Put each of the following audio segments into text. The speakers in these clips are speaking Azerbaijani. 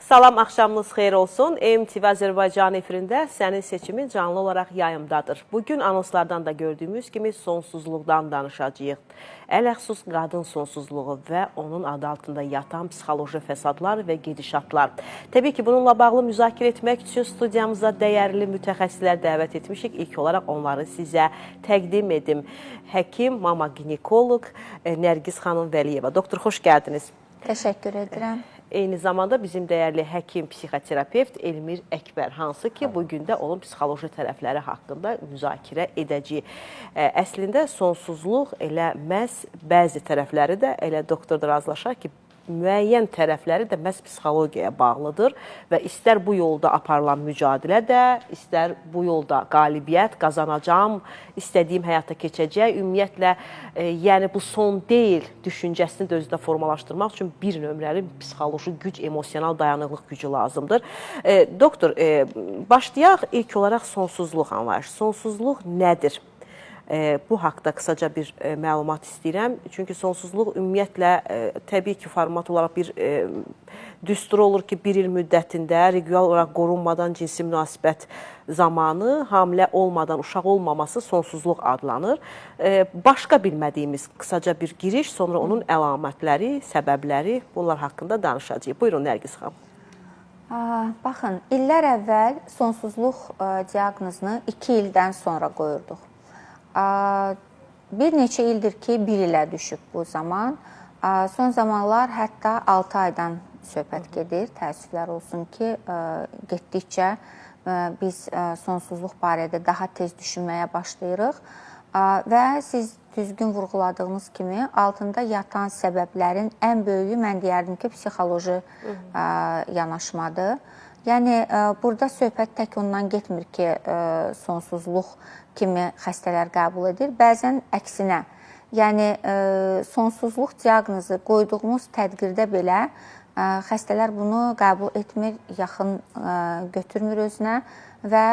Salam, axşamınız xeyir olsun. MTV Azərbaycan efirində sənin seçimin canlı olaraq yayımdadır. Bugün anonslardan da gördüyümüz kimi sonsuzluqdan danışacağıq. Ələxsus qadın sonsuzluğu və onun adı altında yatan psixoloji fəsadlar və gedişatlar. Təbii ki, bununla bağlı müzakirə etmək üçün studiyamıza dəyərli mütəxəssislər dəvət etmişik. İlk olaraq onları sizə təqdim edim. Həkim, mama ginekoloq Nərgiz xanım Vəliyeva. Doktor, xoş gəldiniz. Təşəkkür edirəm. Eyni zamanda bizim dəyərli həkim, psixoterapevt Elmir Əkbər, hansı ki, bugün də onun psixoloji tərəfləri haqqında müzakirə edəcəyik. Əslində, sonsuzluq elə məhz bəzi tərəfləri də elə doktor da razılaşar ki, müəyyən tərəfləri də məhz psixologiyaya bağlıdır və istər bu yolda aparılan mücadilə də, istər bu yolda qalibiyyət qazanacam, istədiyim həyata keçəcək, ümumiyyətlə, yəni bu son deyil düşüncəsini də özdə formalaşdırmaq üçün bir nömrəli psixoloji güc, emosional dayanıqlıq gücü lazımdır. Doktor, başlayaq ilk olaraq sonsuzluq anlayışı. Sonsuzluq nədir? Bu haqda qısaca bir məlumat istəyirəm. Çünki sonsuzluq ümumiyyətlə təbii ki, format olaraq bir düstur olur ki, bir il müddətində regular olaraq qorunmadan cinsi münasibət zamanı hamilə olmadan uşaq olmaması sonsuzluq adlanır. Başqa bilmədiyimiz qısaca bir giriş, sonra onun əlamətləri, səbəbləri, bunlar haqqında danışacağıq. Buyurun, Nərgiz xanım. Baxın, illər əvvəl sonsuzluq diaqnozunu 2 ildən sonra qoyurduq. Bir neçə ildir ki, 1 ilə düşüb bu zaman. Son zamanlar hətta 6 aydan söhbət gedir. Təəssüflər olsun ki, getdikcə biz sonsuzluq barədə daha tez düşünməyə başlayırıq. Və siz düzgün vurğuladığınız kimi altında yatan səbəblərin ən böyüyü, mən deyərdim ki, psixoloji yanaşmadır. Yəni, burada söhbət tək ondan getmir ki, sonsuzluq kimi xəstələr qəbul edir. Bəzən əksinə, yəni sonsuzluq diaqnozu qoyduğumuz tədbirdə belə xəstələr bunu qəbul etmir, yaxın götürmür özünə və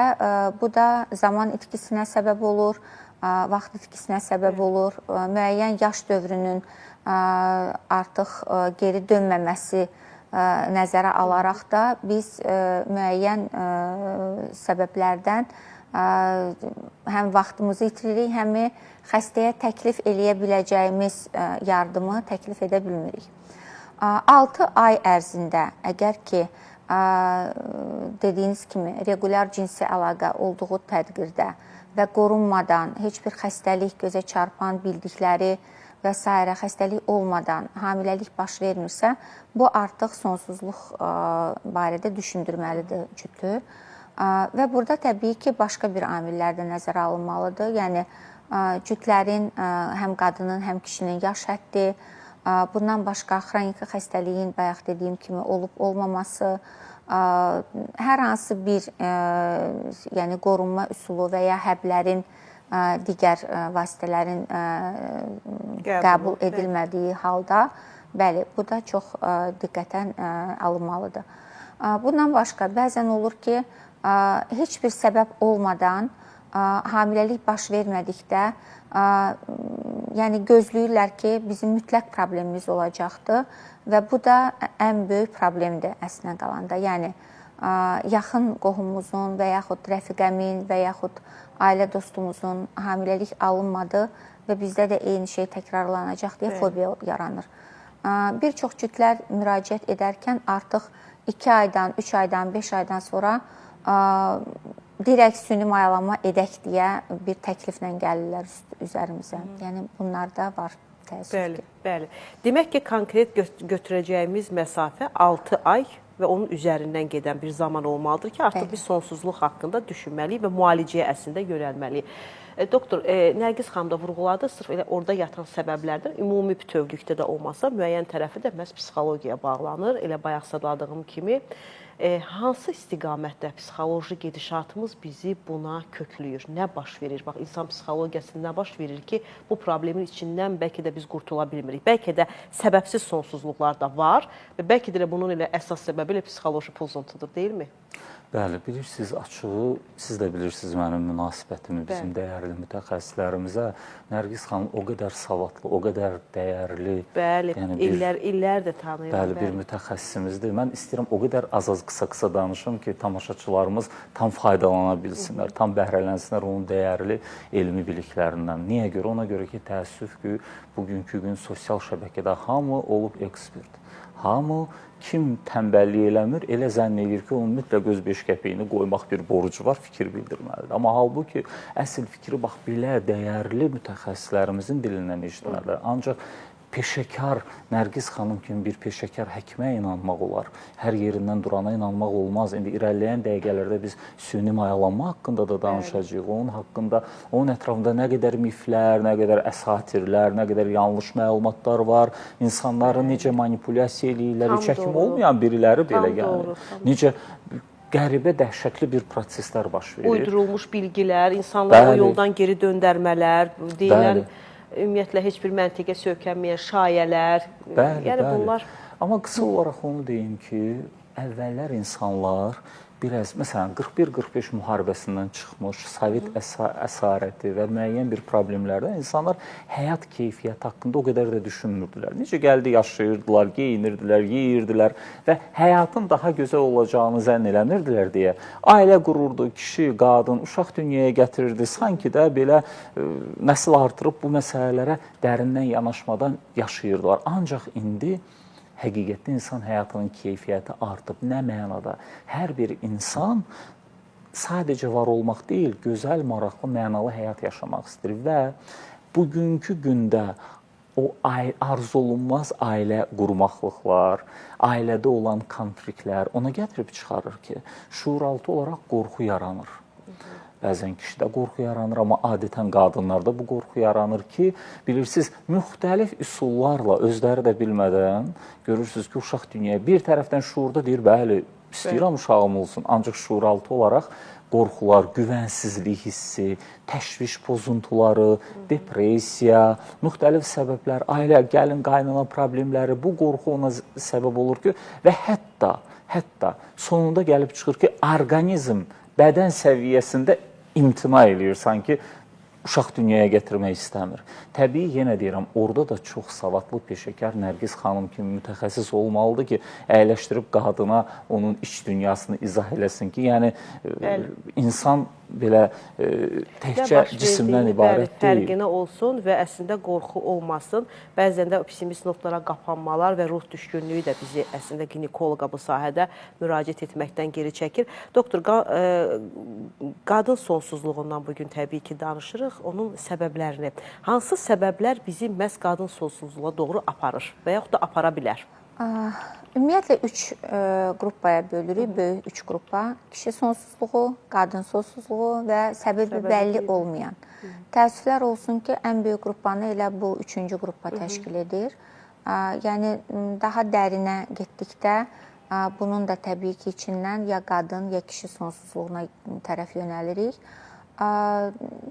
bu da zaman itkisinə səbəb olur, vaxt itkisinə səbəb olur, müəyyən yaş dövrünün artıq geri dönməməsi nəzərə alaraq da biz müəyyən səbəblərdən həm vaxtımızı itiririk, həm xəstəyə təklif eləyə biləcəyimiz yardımı təklif edə bilmirik. 6 ay ərzində əgər ki, dediyiniz kimi, regular cinsi əlaqə olduğu tədbirdə və qorunmadan heç bir xəstəlik gözə çarpan bildikləri və s. xəstəlik olmadan hamiləlik baş vermirsə, bu artıq sonsuzluq barədə düşündürməlidir cütü. Və burada təbii ki, başqa bir amillər də nəzərə alınmalıdır. Yəni, cütlərin, həm qadının, həm kişinin yaş həddi, bundan başqa xroniki xəstəliyin, bayaq dediyim kimi, olub-olmaması, hər hansı bir qorunma üsulu və ya həblərin, digər vasitələrin qəbul edilmədiyi halda, bəli, bu da çox diqqətən alınmalıdır. Bundan başqa, bəzən olur ki, heç bir səbəb olmadan hamiləlik baş vermədikdə, yəni gözləyirlər ki, bizim mütləq problemimiz olacaqdır və bu da ən böyük problemdir əslində qalanda. Yəni, yaxın qohumumuzun və yaxud rəfiqəmin və yaxud ailə dostumuzun hamiləlik alınmadı və bizdə də eyni şey təkrarlanacaq deyə fobiya yaranır. Bir çox cütlər müraciət edərkən artıq 2 aydan, 3 aydan, 5 aydan sonra direkt süni mayalanma edək deyə bir təkliflə gəlirlər üzərimizə. Yəni, bunlar da var təəssüf ki. Bəli. Demək ki, konkret götürəcəyimiz məsafə 6 ay və onun üzərindən gedən bir zaman olmalıdır ki, artıq biz sonsuzluq haqqında düşünməliyik və müalicəyə əslində yönəlməliyik. Doktor, Nərgiz xanım da vurğuladı, sırf elə orada yatan səbəblərdən ümumi bütövlükdə də olmasa, müəyyən tərəfi də məhz psixologiyaya bağlanır. Elə bayaq sadladığım kimi, hansı istiqamətdə psixoloji gedişatımız bizi buna köklüyür? Nə baş verir? Bax, insan psixologiyasında nə baş verir ki, bu problemin içindən bəlkə də biz qurtula bilmirik. Bəlkə də səbəbsiz sonsuzluqlar da var və bəlkə də bunun elə əsas səbəbi elə psixoloji pozuntudur, deyilmi? Bəli, bilirsiniz, açığı, siz də bilirsiniz mənim münasibətimi bizim dəyərli mütəxəssislərimizə. Nərgiz xanım o qədər savadlı, o qədər dəyərli. Bəli, yəni illər də tanıyıram. Bəli, bir mütəxəssisimizdir. Mən istəyirəm o qədər az-az, qısa-qısa danışım ki, tamaşaçılarımız tam faydalana bilsinlər, tam bəhrələnsinlər onun dəyərli elmi biliklərindən. Niyə görə? Ona görə ki, təəssüf ki, bugünkü gün sosial şəbəkədə hamı olub ekspert. Hamı kim tənbəllik eləmir, elə zənn edir ki, onun mütləq öz 5 qəpiyini qoymaq bir borcu var, fikir bildirməlidir. Amma halbuki əsl fikri bax belə dəyərli mütəxəssislərimizin dilindən eşitməlidir. Ancaq peşəkar, Nərgiz xanım kimi bir peşəkar həkimə inanmaq olar. Hər yerindən durana inanmaq olmaz. İndi irəliləyən dəqiqələrdə biz süni mayalanma haqqında da danışacağıq. Onun haqqında, onun ətrafında nə qədər miflər, nə qədər əsatirlər, nə qədər yanlış məlumatlar var. İnsanları necə manipulyasiya eləyirlər, heç həkim olmayan biriləri belə yəni. Necə qəribə, dəhşətli bir proseslər baş verir. Uydurulmuş bilgilər, insanları o yoldan geri döndərmələr, deyilən ümumiyyətlə heç bir məntiqə söykənməyən şayələr. Yəni bunlar. Amma qısa olaraq onu deyim ki, əvvəllər insanlar biraz, məsələn, 41-45 müharibəsindən çıxmış, Sovet əsarəti və müəyyən bir problemlərdən insanlar həyat keyfiyyəti haqqında o qədər də düşünmürdülər. Necə gəldi, yaşayırdılar, geyinirdilər, yeyirdilər və həyatın daha gözəl olacağını zənn eləmirdilər deyə ailə qururdu, kişi, qadın, uşaq dünyaya gətirirdi. Sanki də belə nəsil artırıb bu məsələlərə dərindən yanaşmadan yaşayırdılar. Ancaq indi həqiqətdə insan həyatının keyfiyyəti artıb. Nə mənada? Hər bir insan sadəcə var olmaq deyil, gözəl, maraqlı, mənalı həyat yaşamaq istəyir və bugünkü gündə o arzulunmaz ailə qurmaqlıqlar, ailədə olan konfliktlər ona gətirib çıxarır ki, şuuraltı olaraq qorxu yaranır. Bəzən kişidə qorxu yaranır, amma adətən qadınlarda bu qorxu yaranır ki, bilirsiniz, müxtəlif üsullarla özləri də bilmədən görürsünüz ki, uşaq dünyaya bir tərəfdən şuurda deyir, bəli, istəyirəm uşağım olsun, ancaq şuuraltı olaraq qorxular, güvənsizlik hissi, təşviş pozuntuları, depressiya, müxtəlif səbəblər, ailə, gəlin, qaynana problemləri, bu qorxu ona səbəb olur ki, və hətta sonunda gəlib çıxır ki, orqanizm bədən səviyyəsində imtina eləyir, sanki uşaq dünyaya gətirmək istəmir. Təbii, yenə deyirəm, orada da çox savadlı, peşəkar Nərgiz xanım kimi mütəxəssis olmalıdır ki, əyləşdirib qadına onun iç dünyasını izah eləsin ki, yəni insan belə təkcə cisimdən ibarət deyil. Fərqinə olsun və əslində qorxu olmasın. Bəzən də pessimist notlara qapanmalar və ruh düşkünlüyü də bizi əslində ginekoloqa bu sahədə müraciət etməkdən geri çəkir. Doktor, qadın sonsuzluğundan bugün təbii ki danışırıq, onun səbəblərini. Hansı səbəblər bizi məhz qadın sonsuzluğa doğru aparır və yaxud da apara bilər? Ümumiyyətlə 3 qrupaya bölürük, böyük 3 qrupa. Kişi sonsuzluğu, qadın sonsuzluğu və səbəbi bəlli olmayan. Təəssüflər olsun ki, ən böyük qrupanı elə bu 3-cü qrupa təşkil edir. Yəni, daha dərinə getdikdə bunun da təbii ki, içindən ya qadın, ya kişi sonsuzluğuna tərəf yönəlirik.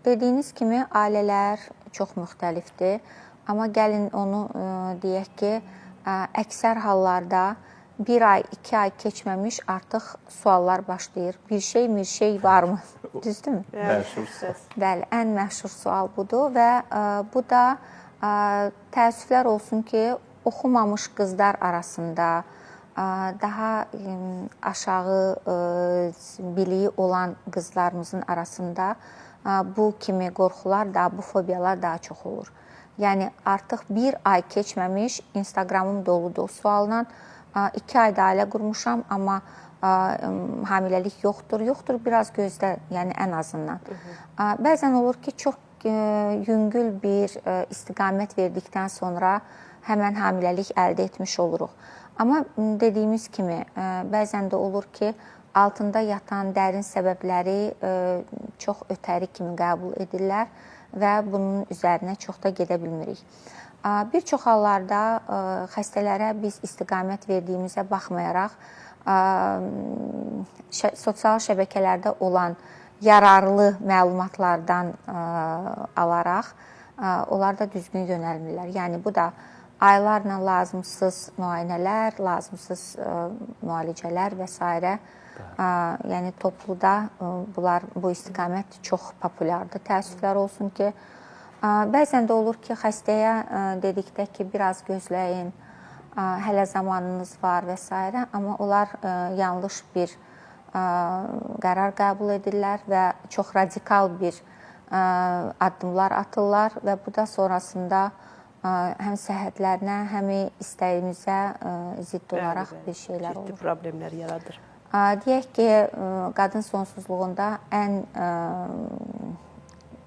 Dediyiniz kimi, ailələr çox müxtəlifdir. Amma gəlin onu deyək ki, əksər hallarda 1 ay, 2 ay keçməmiş artıq suallar başlayır. Bir şey varmı? Düzdürmü? Məşhur sual. Bəli, ən məşhur sual budur və bu da təəssüflər olsun ki, oxumamış qızlar arasında, daha aşağı biliyi olan qızlarımızın arasında bu kimi qorxular da, bu fobiyalar daha çox olur. Yəni, artıq 1 ay keçməmiş Instagramım doludur sualla. 2 ayda ailə qurmuşam, amma hamiləlik yoxdur, biraz gözlə, yəni ən azından. Bəzən olur ki, çox yüngül bir istiqamət verdikdən sonra həmən hamiləlik əldə etmiş oluruq. Amma dediyimiz kimi, bəzən də olur ki, altında yatan dərin səbəbləri çox ötəri kimi qəbul edirlər və bunun üzərinə çox da gedə bilmirik. Bir çox hallarda xəstələrə biz istiqamət verdiyimizə baxmayaraq, sosial şəbəkələrdə olan yararlı məlumatlardan alaraq, onlar da düzgün yönəlmirlər. Yəni, bu da aylarla lazımsız müayinələr, lazımsız müalicələr və s. Yəni topluda bu istiqamət çox populyardır. Təəssüflər olsun ki, bəzən də olur ki, xəstəyə dedikdə ki, biraz gözləyin, hələ zamanınız var və s. Amma onlar yanlış bir qərar qəbul edirlər və çox radikal bir addımlar atırlar və bu da sonrasında həm səhhətlərinə, həm istəyimizə zidd olaraq bir şeylər olur. Ciddi problemlər yaradır. Deyək ki, qadın sonsuzluğunda ən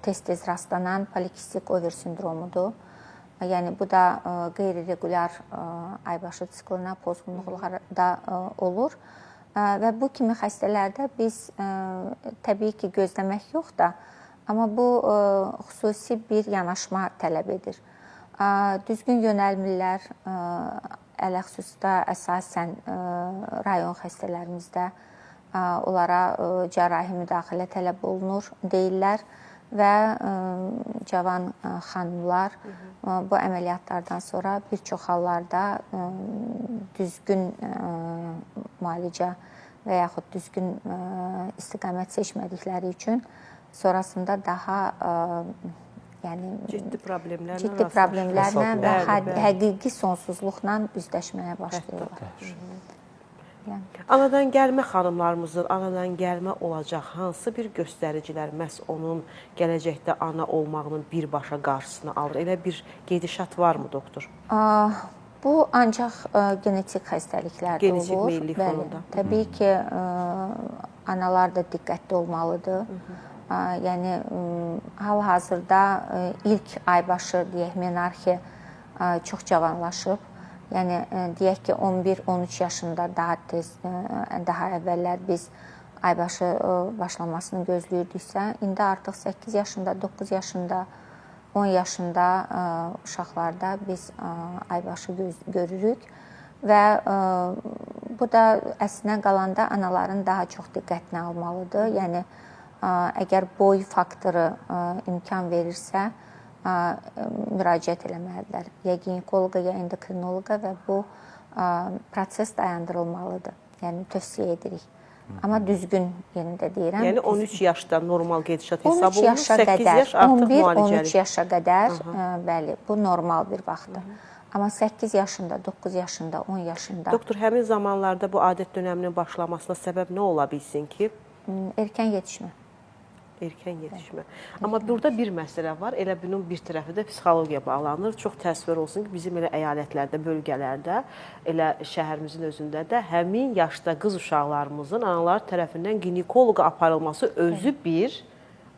tez-tez rastlanan polikistik over sindromudur. Yəni bu da qeyri-regular aybaşı siklına pozğunluqlarda olur. Və bu kimi xəstələrdə biz təbii ki, gözləmək yox da, amma bu xüsusi bir yanaşma tələb edir. Düzgün yönəlmirlər, ələxüsusda əsasən rayon xəstələrimizdə onlara cərrahi müdaxilə tələb olunur deyirlər və cavan xanımlar bu əməliyyatlardan sonra bir çox hallarda düzgün müalicə və yaxud düzgün istiqamət seçmədikləri üçün sonrasında daha ciddi problemlərlə və həqiqi sonsuzluqla üzləşməyə başlayırlar. Anadan gəlmə xanımlarımızın anadan gəlmə olacaq hansı bir göstəricilər məhz onun gələcəkdə ana olmağının birbaşa qarşısını alır? Elə bir gedişat varmı, doktor? Bu ancaq genetik xəstəliklərdə olur. Genetik meyillik fonunda. Təbii ki, analar da diqqətli olmalıdır. Yəni, hal-hazırda ilk aybaşı, deyək, menarxi çox cavanlaşıb. Yəni, deyək ki, 11-13 yaşında daha əvvəllər biz aybaşı başlamasını gözləyirdiksə, indi artıq 8 yaşında, 9 yaşında, 10 yaşında uşaqlarda biz aybaşı görürük və bu da əslinə qalanda anaların daha çox diqqətini almalıdır. Yəni, əgər boy faktoru imkan verirsə, müraciət eləməlidirlər. Ya ginekoloqa, ya endokrinoloqa və bu proses dayandırılmalıdır. Yəni, tövsiyə edirik. Amma düzgün yerində deyirəm. Yəni, 13 yaşda normal gedişat hesab olunur, 13 yaşa 8 yaş artıq müalicəlik. 11-13 yaşa qədər, bəli, bu normal bir vaxtdır. Amma 8 yaşında, 9 yaşında, 10 yaşında... Doktor, həmin zamanlarda bu adət dönəminin başlamasına səbəb nə ola bilsin ki? Erkən yetişmə. Erkən yetişmə. Amma burada bir məsələ var. Elə bunun bir tərəfi də psixologiya bağlanır. Çox təəssüf olsun ki, bizim elə əyalətlərdə, bölgələrdə, elə şəhərimizin özündə də həmin yaşda qız uşaqlarımızın analar tərəfindən ginekoloqa aparılması özü bir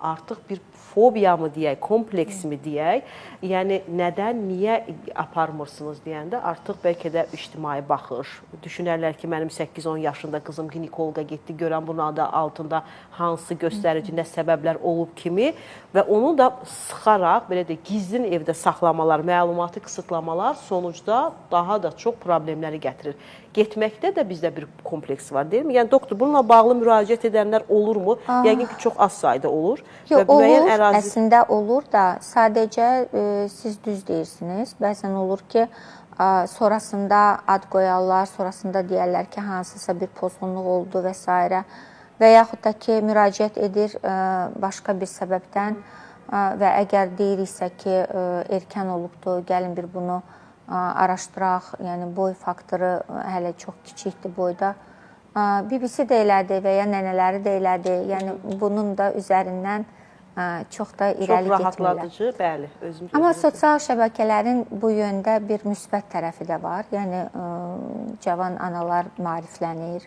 artıq bir fobiya mı deyək, kompleks mi deyək, yəni nədən, niyə aparmırsınız deyəndə artıq bəlkə də ictimai baxış, düşünərlər ki, mənim 8-10 yaşında qızım ginekoloqa getdi, görən bunun adı altında hansı göstərici, nə səbəblər olub kimi və onu da sıxaraq, belə də gizlin evdə saxlamalar, məlumatı qısıtlamalar sonucda daha da çox problemləri gətirir. Getməkdə də bizdə bir kompleks var, deyil mi? Yəni, doktor, bununla bağlı müraciət edənlər olurmu? Yəqin ki, çox az sayda olur. Yox, olur, əslində olur da, sadəcə siz düz deyirsiniz. Bəzən olur ki, sonrasında ad qoyarlar, sonrasında deyərlər ki, hansısa bir pozğunluq oldu və s. Və yaxud da ki, müraciət edir başqa bir səbəbdən və əgər deyiriksə ki, erkən olubdur, gəlin bir bunu araşdıraq, yəni boy faktoru hələ çox kiçikdir boyda. BBC də elədi və ya nənələri də elədi. Yəni bunun da üzərindən çox da irəli getmirlər. Çox rahatladıcı, bəli. Amma sosial şəbəkələrin bu yöndə bir müsbət tərəfi də var. Yəni cavan analar maariflənir.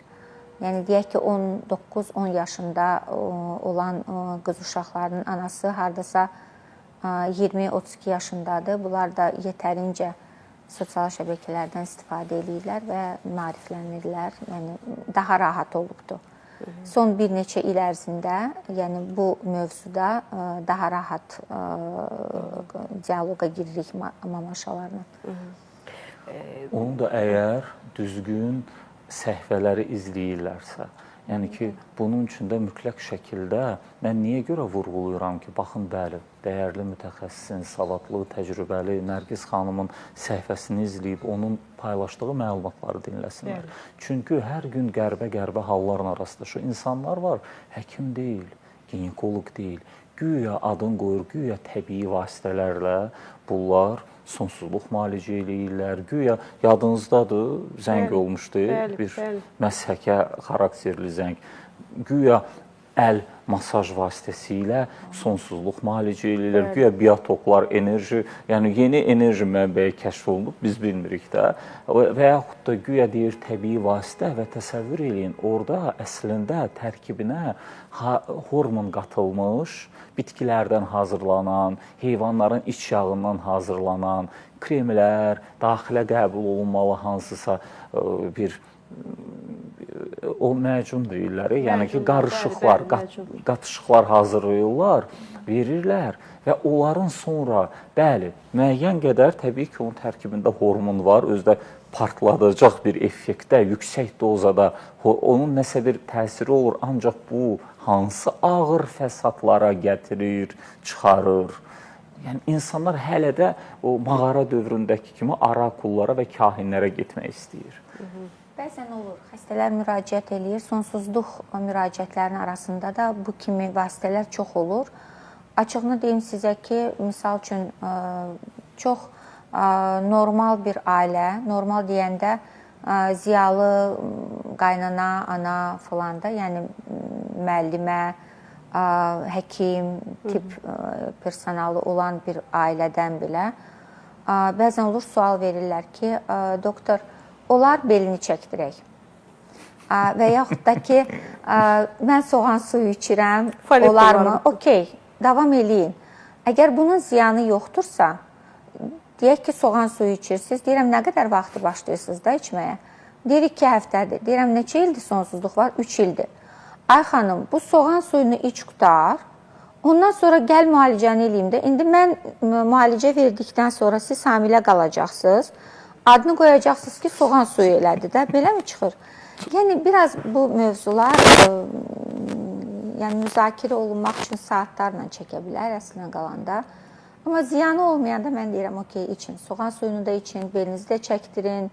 Yəni deyək ki, 19-10 yaşında olan qız uşaqlarının anası hardasa 20-32 yaşındadır. Bunlar da yetərincə sosial şəbəkələrdən istifadə edirlər və maariflənirlər. Yəni daha rahat olubdur. Son bir neçə il ərzində, yəni bu mövzuda daha rahat dialoqa giririk mamaşalarla. Onu da əgər düzgün səhifələri izləyirlərsə, Yəni ki, bunun üçün də mütləq şəkildə mən niyə görə vurğulayıram ki, baxın, bəli, dəyərli mütəxəssisin, savadlı, təcrübəli Nərgiz xanımın səhifəsini izləyib onun paylaşdığı məlumatları dinləsinlər. Çünki hər gün qərbə hallarla rastlaşır. İnsanlar var, həkim deyil, ginekoloq deyil. Güya adın qoyur, güya təbii vasitələrlə bunlar sonsuzluq müalicə eləyirlər. Güya yadınızdadır, zəng olmuşdu, bir məshəkə xarakterli zəng. Güya əl masaj vasitəsilə sonsuzluq müalicə eləyirlər. Güya biotoklar, enerji, yəni yeni enerji mənbəyi kəşf olunub, biz bilmirik də. Və yaxud da güya deyir təbii vasitə və təsəvvür eləyin, orada əslində tərkibinə hormon qatılmış, bitkilərdən hazırlanan, heyvanların iç yağından hazırlanan kremlər, daxilə qəbul olunmalı hansısa bir o məcun deyirlər, yəni ki, qarışıqlar, qatışıqlar hazırlayırlar, verirlər və onların sonra, bəli, müəyyən qədər təbii ki, onun tərkibində hormon var, özdə partladacaq bir effektdə, yüksək dozada onun nəsə bir təsiri olur, ancaq bu hansı ağır fəsadlara gətirir, çıxarır. Yəni, insanlar hələ də o mağara dövründəki kimi arakullara və kahinlərə getmək istəyir. Bəzən olur, xəstələr müraciət eləyir, sonsuzluq müraciətlərinin arasında da bu kimi vasitələr çox olur. Açığını deyim sizə ki, misal üçün, çox normal bir ailə, normal deyəndə ziyalı qaynana, ana falan da, yəni müəllimə, həkim, tibb personalı olan bir ailədən belə bəzən olur, sual verirlər ki, doktor, onlar belini çəkdirək və yaxud da ki, mən soğan suyu içirəm, olarmı? Okey, davam eləyin. Əgər bunun ziyanı yoxdursa, deyək ki, soğan suyu içirsiniz, deyirəm, nə qədər vaxtı başlayırsınız da içməyə? Deyir, 2 həftədir. Deyirəm, neçə ildir sonsuzluq var? 3 ildir. Ay xanım, bu soğan suyunu iç qutar, ondan sonra gəl müalicəni eləyim də. İndi mən müalicə verdikdən sonra siz hamilə qalacaqsınız, adını qoyacaqsınız ki, soğan suyu elədi də, belə mi çıxır? Yəni, biraz bu mövzular müzakirə olunmaq üçün saatlarla çəkə bilər əslində qalanda. Amma ziyanı olmayanda mən deyirəm, okey, için. Soğan suyunu da için, belinizi də çəkdirin.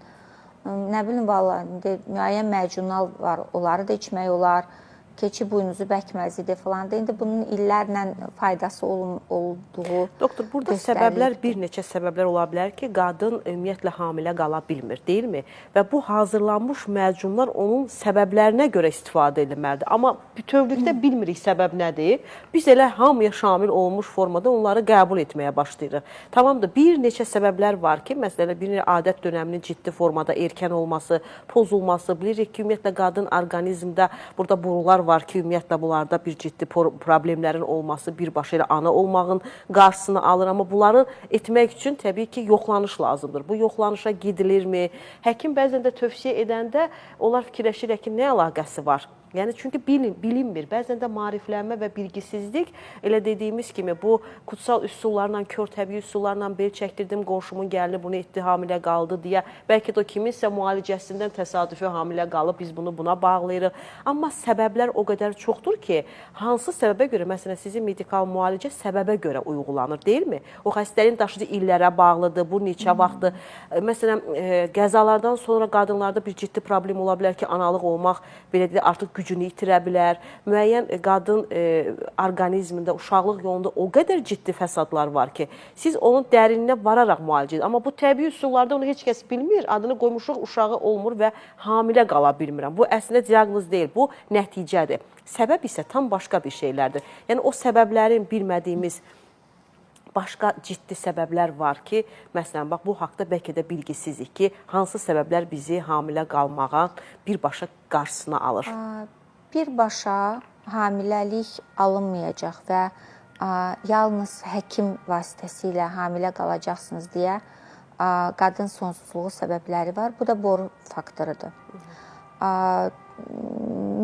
Nə bilim, valla, müəyyən məcunlar var, onları da içmək olar. Keçi buynuzu bəkməzidir falan da. İndi bunun illərlə faydası olduğu Doktor, burada səbəblər, bir neçə səbəblər ola bilər ki, qadın ümumiyyətlə hamilə qala bilmir, deyilmi? Və bu hazırlanmış məcunlar onun səbəblərinə görə istifadə edilməlidir. Amma bütövlükdə bilmirik səbəb nədir. Biz elə hamıya şamil olmuş formada onları qəbul etməyə başlayırıq. Tamamdır, bir neçə səbəblər var ki, məsələn, bir adət dönəminin ciddi formada erkən olması, pozulması, bilirik ki, ümumiyyətlə qadın orqanizmdə burada borular var ki, ümumiyyətlə bunlarda bir ciddi problemlərin olması, birbaşa ilə ana olmağın qarşısını alır. Amma bunları etmək üçün təbii ki, yoxlanış lazımdır. Bu yoxlanışa gidilirmi? Həkim bəzən də tövsiyə edəndə onlar fikirləşir ki, nə əlaqəsi var? Yəni, çünki bilinmir. Bəzən də maariflənmə və bilgisizlik, elə dediyimiz kimi, bu kutsal üsullarla, kör təbii üsullarla bel çəkdirdim, qonşumun gəlini bunu etdi, hamilə qaldı deyə. Bəlkə də o kiminsə müalicəsindən təsadüfi hamilə qalıb, biz bunu buna bağlayırıq. Amma səbəblər o qədər çoxdur ki, hansı səbəbə görə, məsələn, sizin medikal müalicə səbəbə görə uyğulanır, deyilmi? O xəstəliyin daşıdığı illərə bağlıdır, bu neçə vaxtdır. Məsələn, qəzalardan sonra qadınlarda bir ciddi problem ola bilər ki, analıq olmaq, belə deyək, artıq gücünü itirə bilər. Müəyyən qadın orqanizmində, uşaqlıq yolunda o qədər ciddi fəsadlar var ki, siz onun dərininə vararaq müalicə edir. Amma bu təbii üsullarda onu heç kəs bilmir, adını qoymuşuq, uşağı olmur və hamilə qala bilmirəm. Bu əslində diaqnoz deyil, bu nəticədir. Səbəb isə tam başqa bir şeylərdir. Yəni, o səbəblərin bilmədiyimiz başqa ciddi səbəblər var ki, məsələn, bax, bu haqda bəlkə də bilgisizlik ki, hansı səbəblər bizi hamilə qalmağa birbaşa qarşısına alır? Birbaşa hamiləlik alınmayacaq və yalnız həkim vasitəsilə hamilə qalacaqsınız deyə qadın sonsuzluğu səbəbləri var. Bu da boru faktorudur.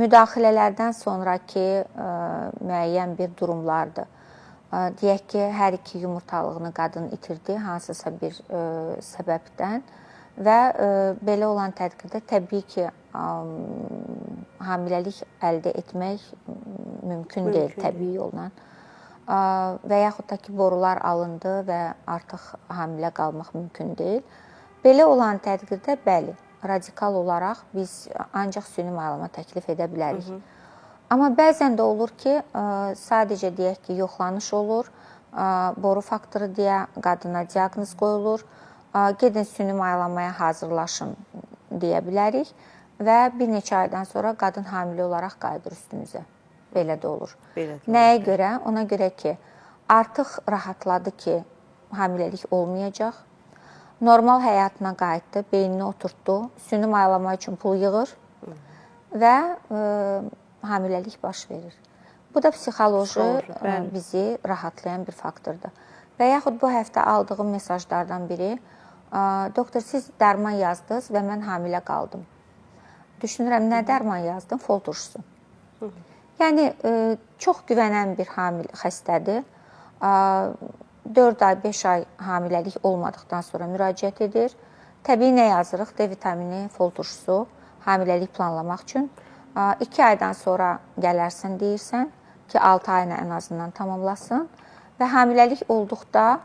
Müdaxilələrdən sonraki müəyyən bir durumlardır. Deyək ki, hər iki yumurtalığını qadın itirdi hansısa bir səbəbdən və belə olan təqdirdə təbii ki, hamiləlik əldə etmək mümkün deyil təbii yolla. Və yaxud da ki, borular alındı və artıq hamilə qalmaq mümkün deyil. Belə olan təqdirdə bəli, radikal olaraq biz ancaq süni maylama təklif edə bilərik. Amma bəzən də olur ki, sadəcə deyək ki, yoxlanış olur, boru faktoru deyə qadına diaqnoz qoyulur, gedin süni maylamaya hazırlaşın deyə bilərik və bir neçə aydan sonra qadın hamilə olaraq qayıdır üstünüzə. Belə də olur. Nəyə görə? Ona görə ki, artıq rahatladı ki, hamiləlik olmayacaq, normal həyatına qayıtdı, beynini oturtdu, süni maylama üçün pul yığır və hamiləlik baş verir. Bu da psixoloji bizi rahatlayan bir faktordur. Və yaxud bu həftə aldığım mesajlardan biri, doktor, siz dərman yazdınız və mən hamilə qaldım. Düşünürəm, nə dərman yazdım? Fol turşusu. Yəni, çox güvənən bir xəstədir. 4 ay, 5 ay hamiləlik olmadıqdan sonra müraciət edir. Təbii nə yazırıq? D vitamini, fol turşusu, hamiləlik planlamaq üçün. 2 aydan sonra gələrsən deyirsən ki, 6 ayını ən azından tamamlasın və hamiləlik olduqda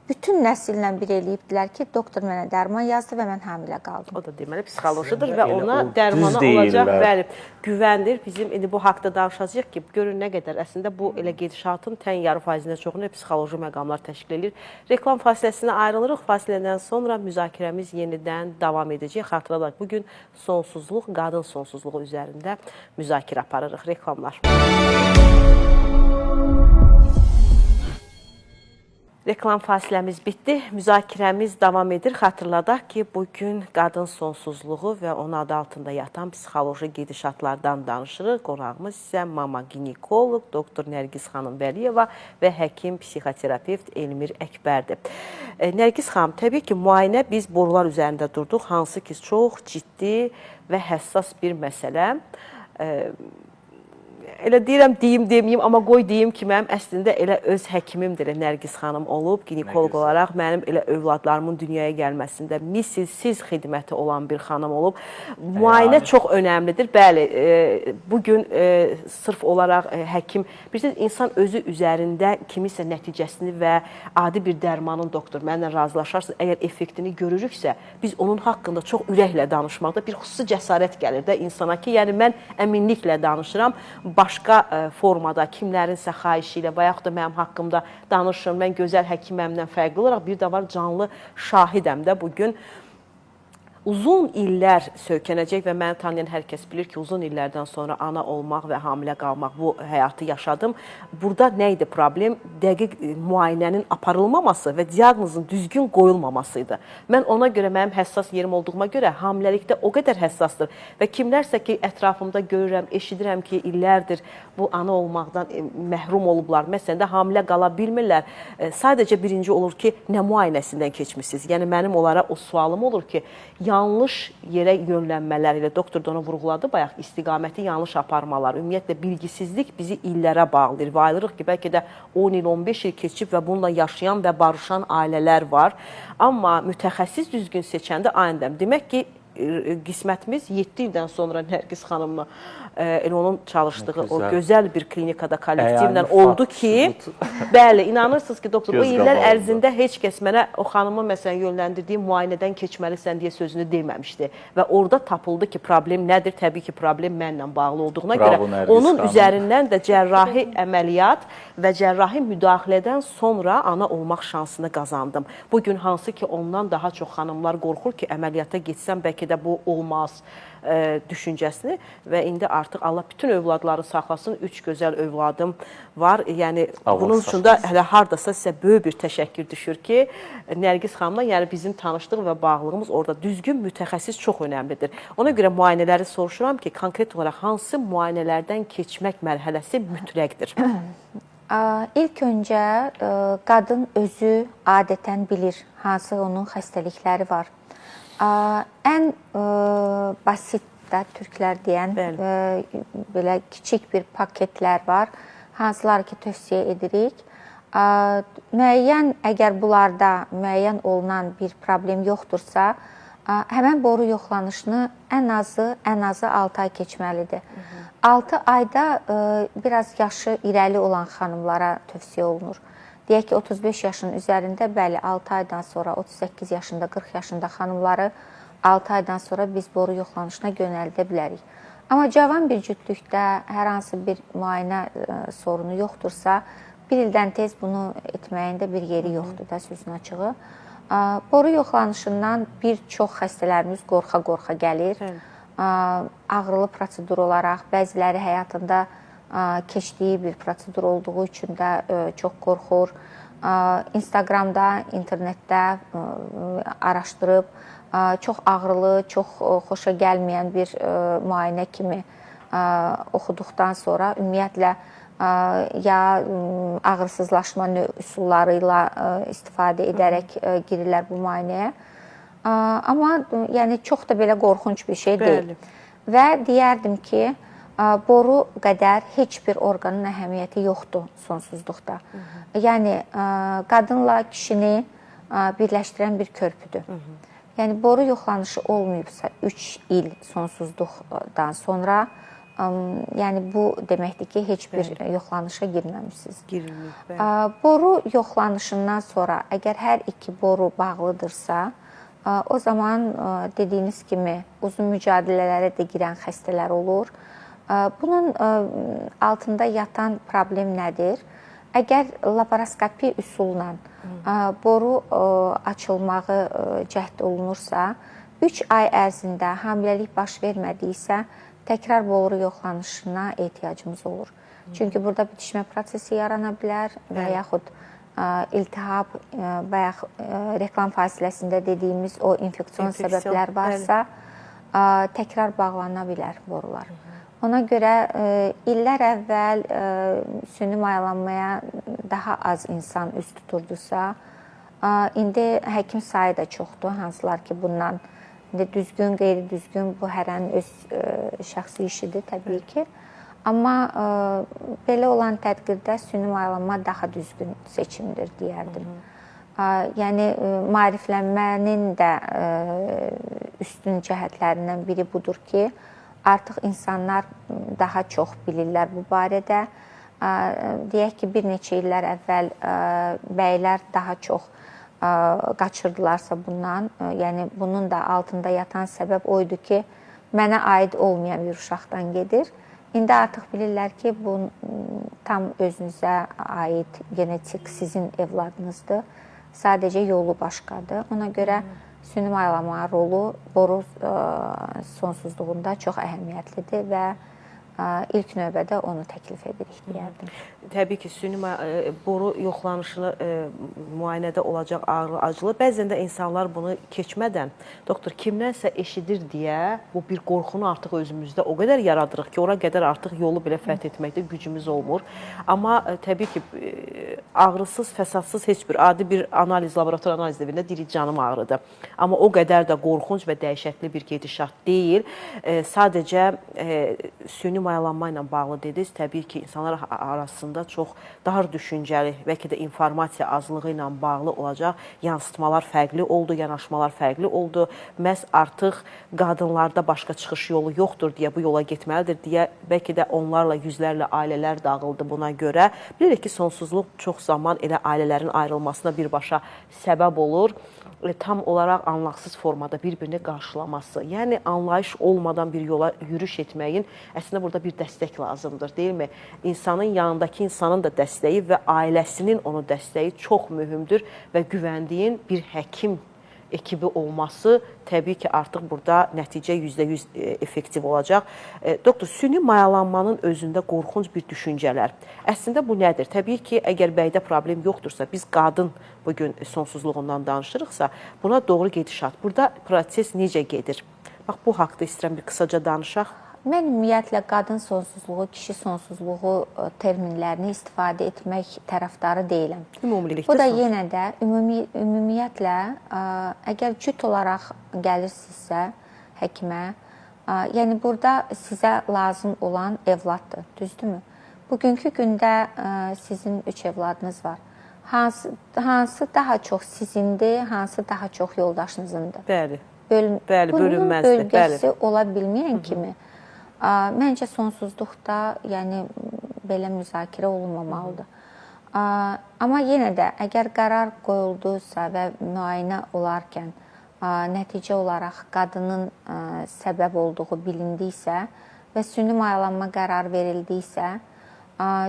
bütün nəsillə bir eləyibdilər ki, doktor mənə dərman yazdı və mən hamilə qaldım. O da deməli psixolojidir və ona dərmana olacaq, bəli, güvəndir. Bizim indi bu haqda danışacağıq ki, görün nə qədər əslində bu elə gedişatın tən yarı faizindən çoxunu psixoloji məqamlar təşkil edir. Reklam fasiləsinə ayrılırıq. Fasilədən sonra müzakirəmiz yenidən davam edəcək. Xatırladaq, bugün sonsuzluq, qadın sonsuzluğu üzərində müzakirə aparırıq. Reklamlar. Reklam fasiləmiz bitdi, müzakirəmiz davam edir. Xatırladaq ki, bugün qadın sonsuzluğu və onun adı altında yatan psixoloji gedişatlardan danışırıq. Qonağımız isə mama ginekoloq, doktor Nərgiz xanım Vəliyeva və həkim psixoterapevt Elmir Əkbərdir. Nərgiz xanım, təbii ki, müayinə biz borular üzərində durduq, hansı ki, çox ciddi və həssas bir məsələ. Elə deyirəm, deyim, deməyim, amma qoy deyim ki, mənim əslində elə öz həkimimdir, Nərgiz xanım olub, ginekoloq olaraq mənim elə övladlarımın dünyaya gəlməsində misilsiz xidməti olan bir xanım olub. Müayinə çox önəmlidir. Bəli, bugün sırf olaraq həkim, bilirsiniz, insan özü üzərində kimisə nəticəsini və adi bir dərmanın doktor, mənimlə razılaşarsınız, əgər effektini görürüksə, biz onun haqqında çox ürəklə danışmaqda bir xüsusi cəsarət gəlir də insana ki, yəni mən əminliklə danışıram, başqa formada, kimlərinsə xahişi ilə və yaxud da mənim haqqımda danışın, mən gözəl həkimlərimdən fərqli olaraq bir də var canlı şahidəm də bugün. Uzun illər söykənəcək və məni tanıyan hər kəs bilir ki, uzun illərdən sonra ana olmaq və hamilə qalmaq, bu həyatı yaşadım. Burada nə idi problem? Dəqiq müayinənin aparılmaması və diaqnozun düzgün qoyulmaması idi. Mən ona görə, mənim həssas yerim olduğuma görə hamiləlikdə o qədər həssasdır və kimlərsə ki, ətrafımda görürəm, eşidirəm ki, illərdir bu ana olmaqdan məhrum olublar. Məsələn də hamilə qala bilmirlər. Sadəcə birinci olur ki, nə müayinəsindən keçmişsiniz? Yəni mənim onlara o sualım olur ki, yanlış yerə yönlənmələr ilə, doktor da onu vurğuladı, bayaq istiqaməti yanlış aparmalar, ümumiyyətlə bilgisizlik bizi illərə bağlayır. Və ayırıq ki, bəlkə də 10 il, 15 il keçib və bununla yaşayan və barışan ailələr var. Amma mütəxəssis düzgün seçəndə aynıdır. Demək ki, qismətimiz 7 ildən sonra Nərgiz xanımla elə onun çalışdığı o gözəl bir klinikada kollektivlə oldu ki, bəli, inanırsınız ki, doktor, o illər ərzində heç kəs mənə o xanımın məsələn yönləndirdiyi müayinədən keçməlisən deyə sözünü deməmişdi. Və orada tapıldı ki, problem nədir? Təbii ki, problem mənlə bağlı olduğuna görə onun üzərindən də cərrahi əməliyyat və cərrahi müdaxilədən sonra ana olmaq şansını qazandım. Bugün hansı ki, ondan daha çox xanımlar qorxur ki, əməliyyata getsəm bəlkə də bu olmaz düşüncəsini və indi artıq Allah bütün övladları saxlasın. 3 gözəl övladım var. Yəni bunun üçün də hələ hardasa sizə böyük bir təşəkkür düşür ki, Nərgiz xanımla, yəni bizim tanışlıq və bağlılığımız orada düzgün mütəxəssis çox önəmlidir. Ona görə müayinələri soruşuram ki, konkret olaraq hansı müayinələrdən keçmək mərhələsi mütləqdir? İlk öncə qadın özü adətən bilir hansı onun xəstəlikləri var. Ən basit də türklər deyən belə kiçik bir paketlər var, hansılar ki tövsiyə edirik. Müəyyən, əgər bunlarda müəyyən olunan bir problem yoxdursa, həmən boru yoxlanışını ən azı 6 ay keçməlidir. 6 ayda biraz yaşı irəli olan xanımlara tövsiyə olunur. Deyək ki, 35 yaşın üzərində, bəli, 6 aydan sonra 38 yaşında, 40 yaşında xanımları 6 aydan sonra biz boru yoxlanışına yönəldə bilərik. Amma cavan bir cütlükdə hər hansı bir müayinə sorunu yoxdursa, bir ildən tez bunu etməyin də bir yeri yoxdur da, sözün açığı. Boru yoxlanışından bir çox xəstələrimiz qorxa-qorxa gəlir. Ağrılı prosedur olaraq, bəziləri həyatında keçdiyi bir prosedur olduğu üçün də çox qorxur. Instagramda, internetdə araşdırıb, çox ağrılı, çox xoşa gəlməyən bir müayinə kimi oxuduqdan sonra ümumiyyətlə ya ağrısızlaşma üsulları ilə istifadə edərək girirlər bu müayinəyə. Amma yəni çox da belə qorxunc bir şey deyil. Və deyərdim ki, boru qədər heç bir orqanın əhəmiyyəti yoxdur sonsuzluqda. Yəni qadınla kişini birləşdirən bir körpüdür. Yəni boru yoxlanışı olmayıbsa 3 il sonsuzluqdan sonra, yəni bu deməkdir ki, heç bir yoxlanışa girməmisiniz. Boru yoxlanışından sonra əgər hər iki boru bağlıdırsa, o zaman dediyiniz kimi uzun mücadilələrə də girən xəstələr olur. Bunun altında yatan problem nədir? Əgər laparoskopi üsulla boru açılmağı cəhd olunursa, 3 ay ərzində hamiləlik baş vermədiysə, təkrar boru yoxlanışına ehtiyacımız olur. Çünki burada bitişmə prosesi yarana bilər və yaxud iltihab və yaxud reklam fasiləsində dediyimiz o infeksion səbəblər varsa, təkrar bağlana bilər borular. Ona görə illər əvvəl süni mayalanmaya daha az insan üz tuturdusa, indi həkim sayı da çoxdur, hansılar ki bundan düzgün, qeyri-düzgün bu hərənin öz şəxsi işidir təbii ki. Amma belə olan təqdirdə süni mayalanma daha düzgün seçimdir deyərdim. Yəni maariflənmənin də üstün cəhətlərindən biri budur ki, artıq insanlar daha çox bilirlər bu barədə. Deyək ki, bir neçə illər əvvəl bəylər daha çox qaçırdılarsa bundan, yəni bunun da altında yatan səbəb oydu ki, mənə aid olmayan bir uşaqdan gedir. İndi artıq bilirlər ki, bu tam özünüzə aid genetik sizin evladınızdır. Sadəcə yolu başqadır. Ona görə süni mayalanma rolu boru sonsuzluğunda çox əhəmiyyətlidir və ilk növbədə onu təklif edirik deyərdim. Təbii ki, süni boru yoxlanışını müayinədə olacaq ağrı, acılı. Bəzən də insanlar bunu keçmədən, doktor kimdənsə eşidir deyə bu bir qorxunu artıq özümüzdə o qədər yaradırıq ki, ora qədər artıq yolu belə fəth etməkdə gücümüz olmur. Amma təbii ki, ağrısız, fəsadsız heç bir adi bir analiz, laborator analizlərində diri canım ağrıdır. Amma o qədər də qorxunc və dəhşətli bir gedişat deyil. Sadəcə süni mayalanma ilə bağlı dediniz. Təbii ki, insanlar arasında çox dar düşüncəli, bəlkə də informasiya azlığı ilə bağlı olacaq yansıtmalar fərqli oldu, yanaşmalar fərqli oldu. Məhz artıq qadınlarda başqa çıxış yolu yoxdur deyə bu yola getməlidir deyə bəlkə də onlarla yüzlərlə ailələr dağıldı buna görə. Bilirik ki, sonsuzluq çox zaman elə ailələrin ayrılmasına birbaşa səbəb olur. Tam olaraq anlaqsız formada bir-birini qarşılaması, yəni anlayış olmadan bir yola yürüş etməyin əslində burada bir dəstək lazımdır, deyilmi? İnsanın yanındakı insanın da dəstəyi və ailəsinin onu dəstəyi çox mühümdür və güvəndiyin bir həkim ekibi olması təbii ki, artıq burada nəticə %100 effektiv olacaq. Doktor, süni mayalanmanın özündə qorxunc bir düşüncələr. Əslində bu nədir? Təbii ki, əgər bəydə problem yoxdursa, biz qadın bugün sonsuzluğundan danışırıqsa, buna doğru gedişat. Burada proses necə gedir? Bax, bu haqda istəyirəm bir qısaca danışaq. Mən ümumiyyətlə qadın sonsuzluğu, kişi sonsuzluğu terminlərini istifadə etmək tərəfdarı deyiləm. Ümumilikdə bu da yenə də ümumiyyətlə əgər cüt olaraq gəlirsinizsə həkimə, yəni burada sizə lazım olan evladdır, düzdürmü? Bugünkü gündə sizin 3 evladınız var. Hansı daha çox sizindir, hansı daha çox yoldaşınızındır? Bəli. Bəli, bunun bölünməzdir. bölgəsi ola bilməyən kimi məncə sonsuzluqda yəni belə müzakirə olunmamalıdır. Amma yenə də əgər qərar qoyuldusa və müayinə olarkən nəticə olaraq qadının səbəb olduğu bilindiysə və süni mayalanma qərar verildiysə,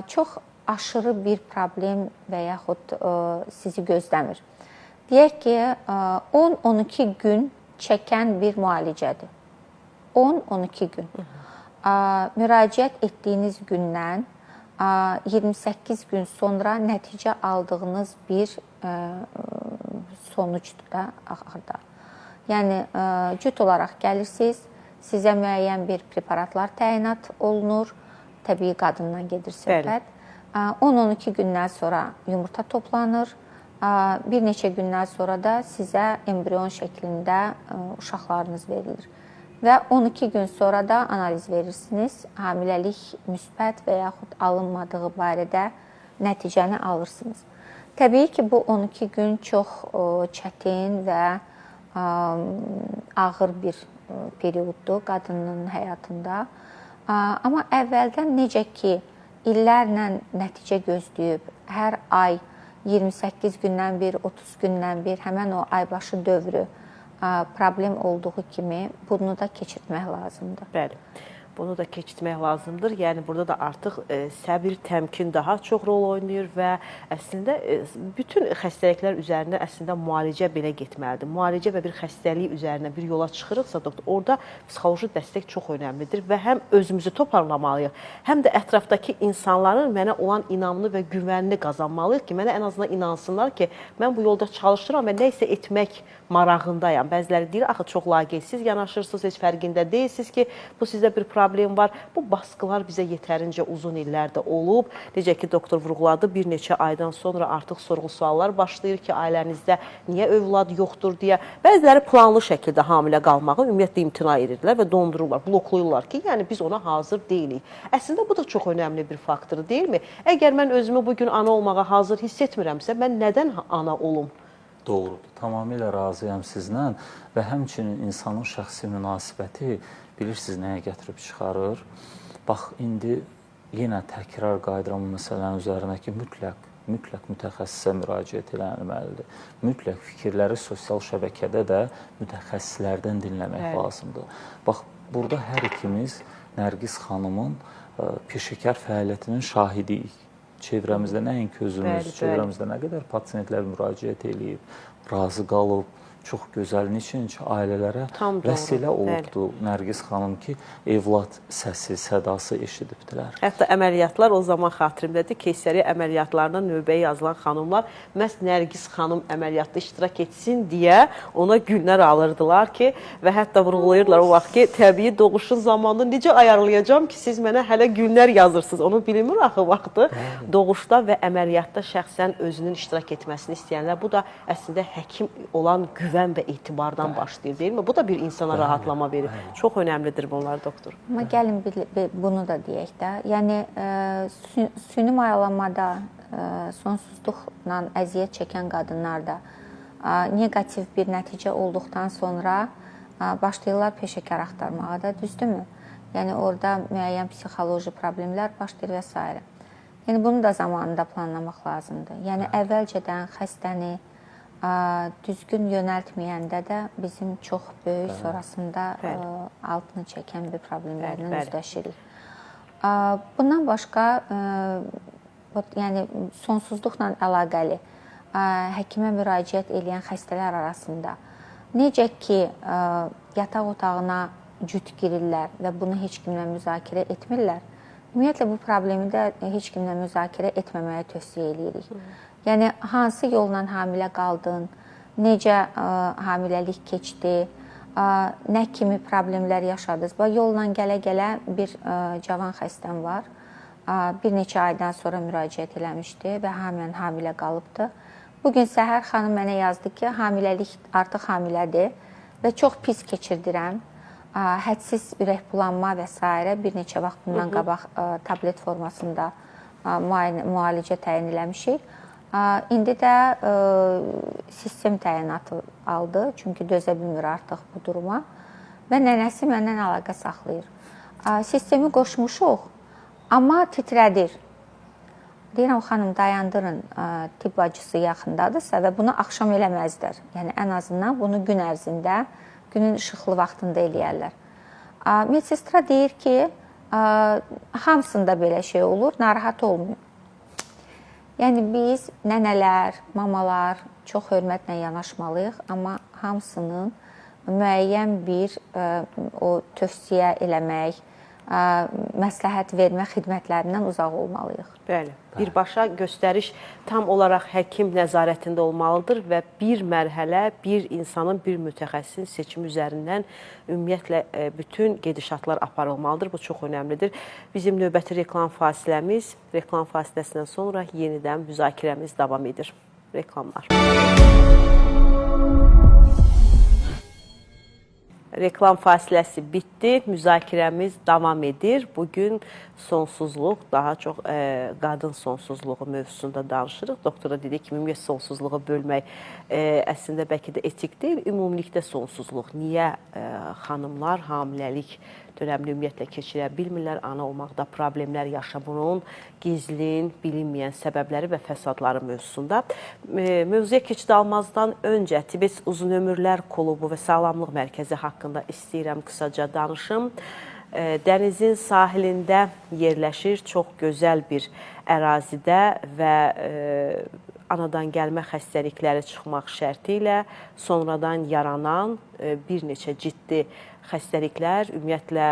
çox aşırı bir problem və yaxud sizi gözləmir. Deyək ki, 10-12 gün çəkən bir müalicədir. 10-12 gün. Müraciət etdiyiniz gündən 28 gün sonra nəticə aldığınız bir sonucdur da axırda. Yəni, cüt olaraq gəlirsiniz, sizə müəyyən bir preparatlar təyinat olunur, təbii qadından gedir söhbət. 10-12 gündən sonra yumurta toplanır, bir neçə gündən sonra da sizə embrion şəklində uşaqlarınız verilir. Və 12 gün sonra da analiz verirsiniz, hamiləlik müsbət və yaxud alınmadığı barədə nəticəni alırsınız. Təbii ki, bu 12 gün çox çətin və ağır bir perioddur qadının həyatında. Amma əvvəldən necə ki, illərlə nəticə gözləyib, hər ay 28 gündən bir, 30 gündən bir, həmən o aybaşı dövrü problem olduğu kimi bunu da keçirtmək lazımdır. Bəli. Bunu da keçirtmək lazımdır. Yəni, burada da artıq səbir, təmkin daha çox rol oynayır və əslində bütün xəstəliklər üzərində əslində müalicə belə getməlidir. Müalicə və bir xəstəlik üzərinə bir yola çıxırıqsa, doktor, orada psixoloji dəstək çox önəmlidir və həm özümüzü toparlamalıyıq, həm də ətrafdakı insanların mənə olan inamını və güvənini qazanmalıyıq ki, mənə ən azından inansınlar ki, mən bu yolda çalışıram və nə isə etmək marağındayam. Bəziləri deyir, axı çox laqeydsiz yanaşırsınız, heç fərqində deyilsiniz ki, bu sizdə bir problem var. Bu baskılar bizə yetərincə uzun illərdə olub. Necə ki, doktor vurğuladı, bir neçə aydan sonra artıq sorğu-suallar başlayır ki, ailənizdə niyə övlad yoxdur deyə. Bəziləri planlı şəkildə hamilə qalmağı ümumiyyətlə imtina edirlər və dondururlar, bloklayırlar ki, yəni biz ona hazır deyilik. Əslində bu da çox önəmli bir faktor, deyilmi? Əgər mən özümü bugün ana olmağa hazır hiss etmirəmsə, mən nədən ana olum? Doğrudur, tamamilə razıyam sizlə və həmçinin insanın şəxsi münasibəti bilirsiniz nəyə gətirib çıxarır. Bax, indi yenə təkrar qayıdıram bu məsələnin üzərinə ki, mütləq mütəxəssisə müraciət edilməlidir. Mütləq fikirləri sosial şəbəkədə də mütəxəssislərdən dinləmək lazımdır. Bax, burada hər ikimiz Nərgiz xanımın peşəkar fəaliyyətinin şahidiyik. Çevrəmizdə nəinki özümüz, çevrəmizdə nə qədər pasiyentlər müraciət edib, razı qalıb, çox gözəl. Niçin ki, ailələrə vəsilə olubdu Nərgiz xanım ki, evlad səsi, sədası eşidibdilər. Hətta əməliyyatlar o zaman xatirimdədir. Keysəriyyə əməliyyatlarına növbəyə yazılan xanımlar məhz Nərgiz xanım əməliyyatda iştirak etsin deyə ona günlər alırdılar ki, və hətta vurğulayırlar o vaxt ki, təbii doğuşun zamanını necə ayarlayacağım ki, siz mənə hələ günlər yazırsınız. Onu bilmir axı vaxtı. Doğuşda və əməliyyatda şəxsən özünün iştirak etməsini istəyənlər. Bu da əslində həkim olan güvən və etibardan başlayır, deyilmi? Bu da bir insana rahatlama verir. Çox önəmlidir bunlar, doktor. Amma gəlin bunu da deyək də. Yəni, süni mayalanmada sonsuzluqla əziyyət çəkən qadınlarda negativ bir nəticə olduqdan sonra başlayırlar peşəkar axtarmağa da, düzdürmü? Yəni, orada müəyyən psixoloji problemlər başlayır və s. Yəni, bunu da zamanında planlamaq lazımdır. Yəni, əvvəlcədən xəstəni düzgün yönəltməyəndə də bizim çox böyük sonrasında altını çəkən bir problemlərlə üzləşirik. Bundan başqa, yəni sonsuzluqla əlaqəli həkimə müraciət edən xəstələr arasında necə ki, yataq otağına cüt girirlər və bunu heç kimlə müzakirə etmirlər, ümumiyyətlə bu problemi də heç kimlə müzakirə etməməyə tövsiyə edirik. Yəni, hansı yolla hamilə qaldın, necə hamiləlik keçdi, nə kimi problemlər yaşadınız? Yolla gələ-gələ bir cavan xəstəm var. Bir neçə aydan sonra müraciət eləmişdi və həmən hamilə qalıbdı. Bugün səhər xanım mənə yazdı ki, hamiləlik artıq hamilədir və çox pis keçirdirəm. Hədsiz ürək bulanma və s. bir neçə vaxt bundan qabaq tablet formasında müalicə təyin eləmişik. İndi də sistem təyinatı aldı, çünki dözə bilmir artıq bu duruma və nənəsi məndən əlaqə saxlayır. Sistemi qoşmuşuq, amma titrədir. Deyirəm, xanım, dayandırın, tibb bacısı yaxındadırsa və bunu axşam eləməzlər. Yəni, ən azından bunu gün ərzində, günün işıqlı vaxtında eləyərlər. Medsestra deyir ki, hamısında belə şey olur, narahat olmuyor. Yəni, biz nənələr, mamalar çox hörmətlə yanaşmalıyıq, amma hamısının müəyyən bir o tövsiyə eləmək, məsləhət vermə xidmətlərindən uzaq olmalıyıq. Bəli, birbaşa göstəriş tam olaraq həkim nəzarətində olmalıdır və bir mərhələ, bir insanın, bir mütəxəssisin seçimi üzərindən ümumiyyətlə bütün gedişatlar aparılmalıdır. Bu çox önəmlidir. Bizim növbəti reklam fasiləmiz, reklam fasiləsindən sonra yenidən müzakirəmiz davam edir. Reklamlar. Reklam fasiləsi bitdi, müzakirəmiz davam edir. Bugün sonsuzluq, daha çox qadın sonsuzluğu mövzusunda danışırıq. Doktora dedik ki, ümumiyyətlə sonsuzluğu bölmək əslində bəlkə də etik deyil, ümumilikdə sonsuzluq. Niyə xanımlar hamiləlik dönəmini ümumiyyətlə keçirə bilmirlər, ana olmaqda problemlər yaşa bunun gizlin, bilinməyən səbəbləri və fəsadları mövzusunda. Mövzuya keçid almazdan öncə Tibet Uzun Ömürlər Klubu və Sağlamlıq Mərkəzi haqqında istəyirəm qısaca danışım. Dənizin sahilində yerləşir, çox gözəl bir ərazidə və anadan gəlmə xəstəlikləri çıxmaq şərti ilə sonradan yaranan bir neçə ciddi xəstəliklər, ümumiyyətlə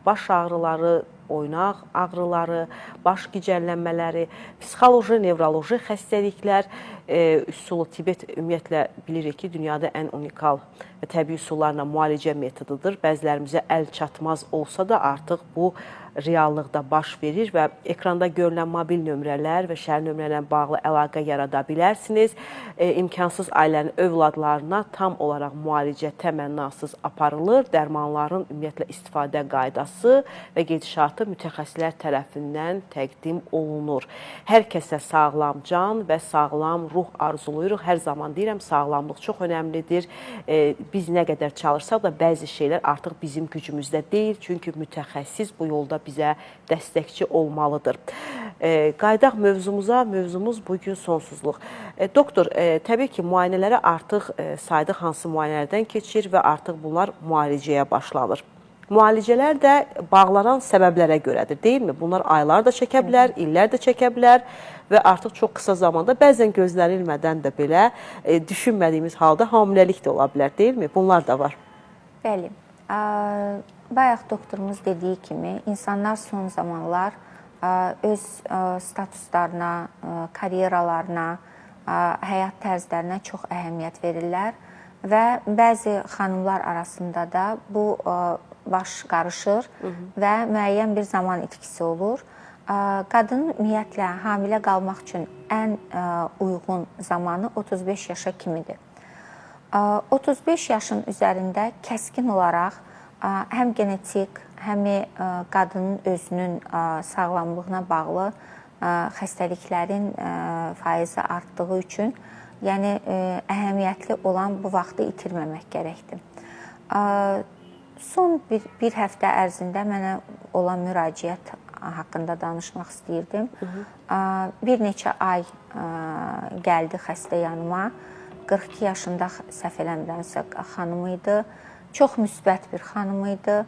baş ağrıları, oynaq ağrıları, baş gicəllənmələri, psixoloji, nevroloji xəstəliklər, üsulu Tibet ümumiyyətlə bilirik ki, dünyada ən unikal və təbii üsullarla müalicə metodudur. Bəzilərimizə əl çatmaz olsa da artıq bu reallıqda baş verir və ekranda görülən mobil nömrələr və şəhər nömrələrlə bağlı əlaqə yarada bilərsiniz. İmkansız ailənin övladlarına tam olaraq müalicə təmənnasız aparılır. Dərmanların ümumiyyətlə istifadə qaydası və gedişatı mütəxəssislər tərəfindən təqdim olunur. Hər kəsə sağlam can və sağlam ruh arzuluyuruq. Hər zaman deyirəm, sağlamlıq çox önəmlidir. Biz nə qədər çalışsaq da bəzi şeylər artıq bizim gücümüzdə deyil. Çünki mütəxəssis bu yolda bizə dəstəkçi olmalıdır. Qaydaq mövzumuza, mövzumuz bugün sonsuzluq. Doktor, təbii ki, müayinələrə artıq saydıq hansı müayinələrdən keçir və artıq bunlar müalicəyə başlanır. Müalicələr də bağlanan səbəblərə görədir, deyilmi? Bunlar aylar da çəkə bilər, illər də çəkə bilər və artıq çox qısa zamanda, bəzən gözlənilmədən də belə düşünmədiyimiz halda hamiləlik də ola bilər, deyilmi? Bunlar da var. Bəli. Bayaq doktorumuz dediyi kimi, insanlar son zamanlar öz statuslarına, karyeralarına, həyat tərzlərinə çox əhəmiyyət verirlər və bəzi xanımlar arasında da bu baş qarışır və müəyyən bir zaman itkisi olur. Qadının ümumiyyətlə hamilə qalmaq üçün ən uyğun zamanı 35 yaşa kimidir. 35 yaşın üzərində kəskin olaraq həm genetik, həm qadının özünün sağlamlığına bağlı xəstəliklərin faizi artdığı üçün, yəni əhəmiyyətli olan bu vaxtı itirməmək gərəkdir. Son bir həftə ərzində mənə olan müraciət haqqında danışmaq istəyirdim. Bir neçə ay gəldi xəstə yanıma. 42 yaşında səhv eləmirəmsə xanım idi. Çox müsbət bir xanım idi.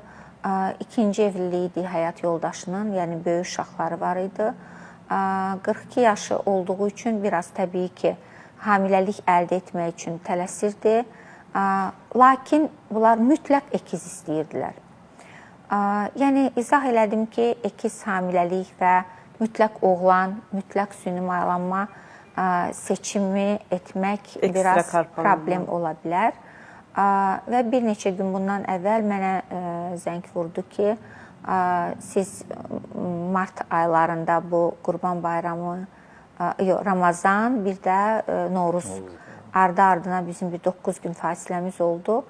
İkinci evliliyi idi həyat yoldaşının, yəni böyük uşaqları var idi. 42 yaşı olduğu üçün biraz təbii ki, hamiləlik əldə etmək üçün tələsirdi. Lakin bunlar mütləq əkiz istəyirdilər. Yəni, izah elədim ki, əkiz hamiləlik və mütləq oğlan, mütləq süni mayalanma seçimi etmək biraz problem ola bilər. Və bir neçə gün bundan əvvəl mənə zəng vurdu ki, siz mart aylarında bu Qurban Bayramı, Ramazan, bir də Novruz ardı-ardına bizim bir 9 gün fasiləmiz oldu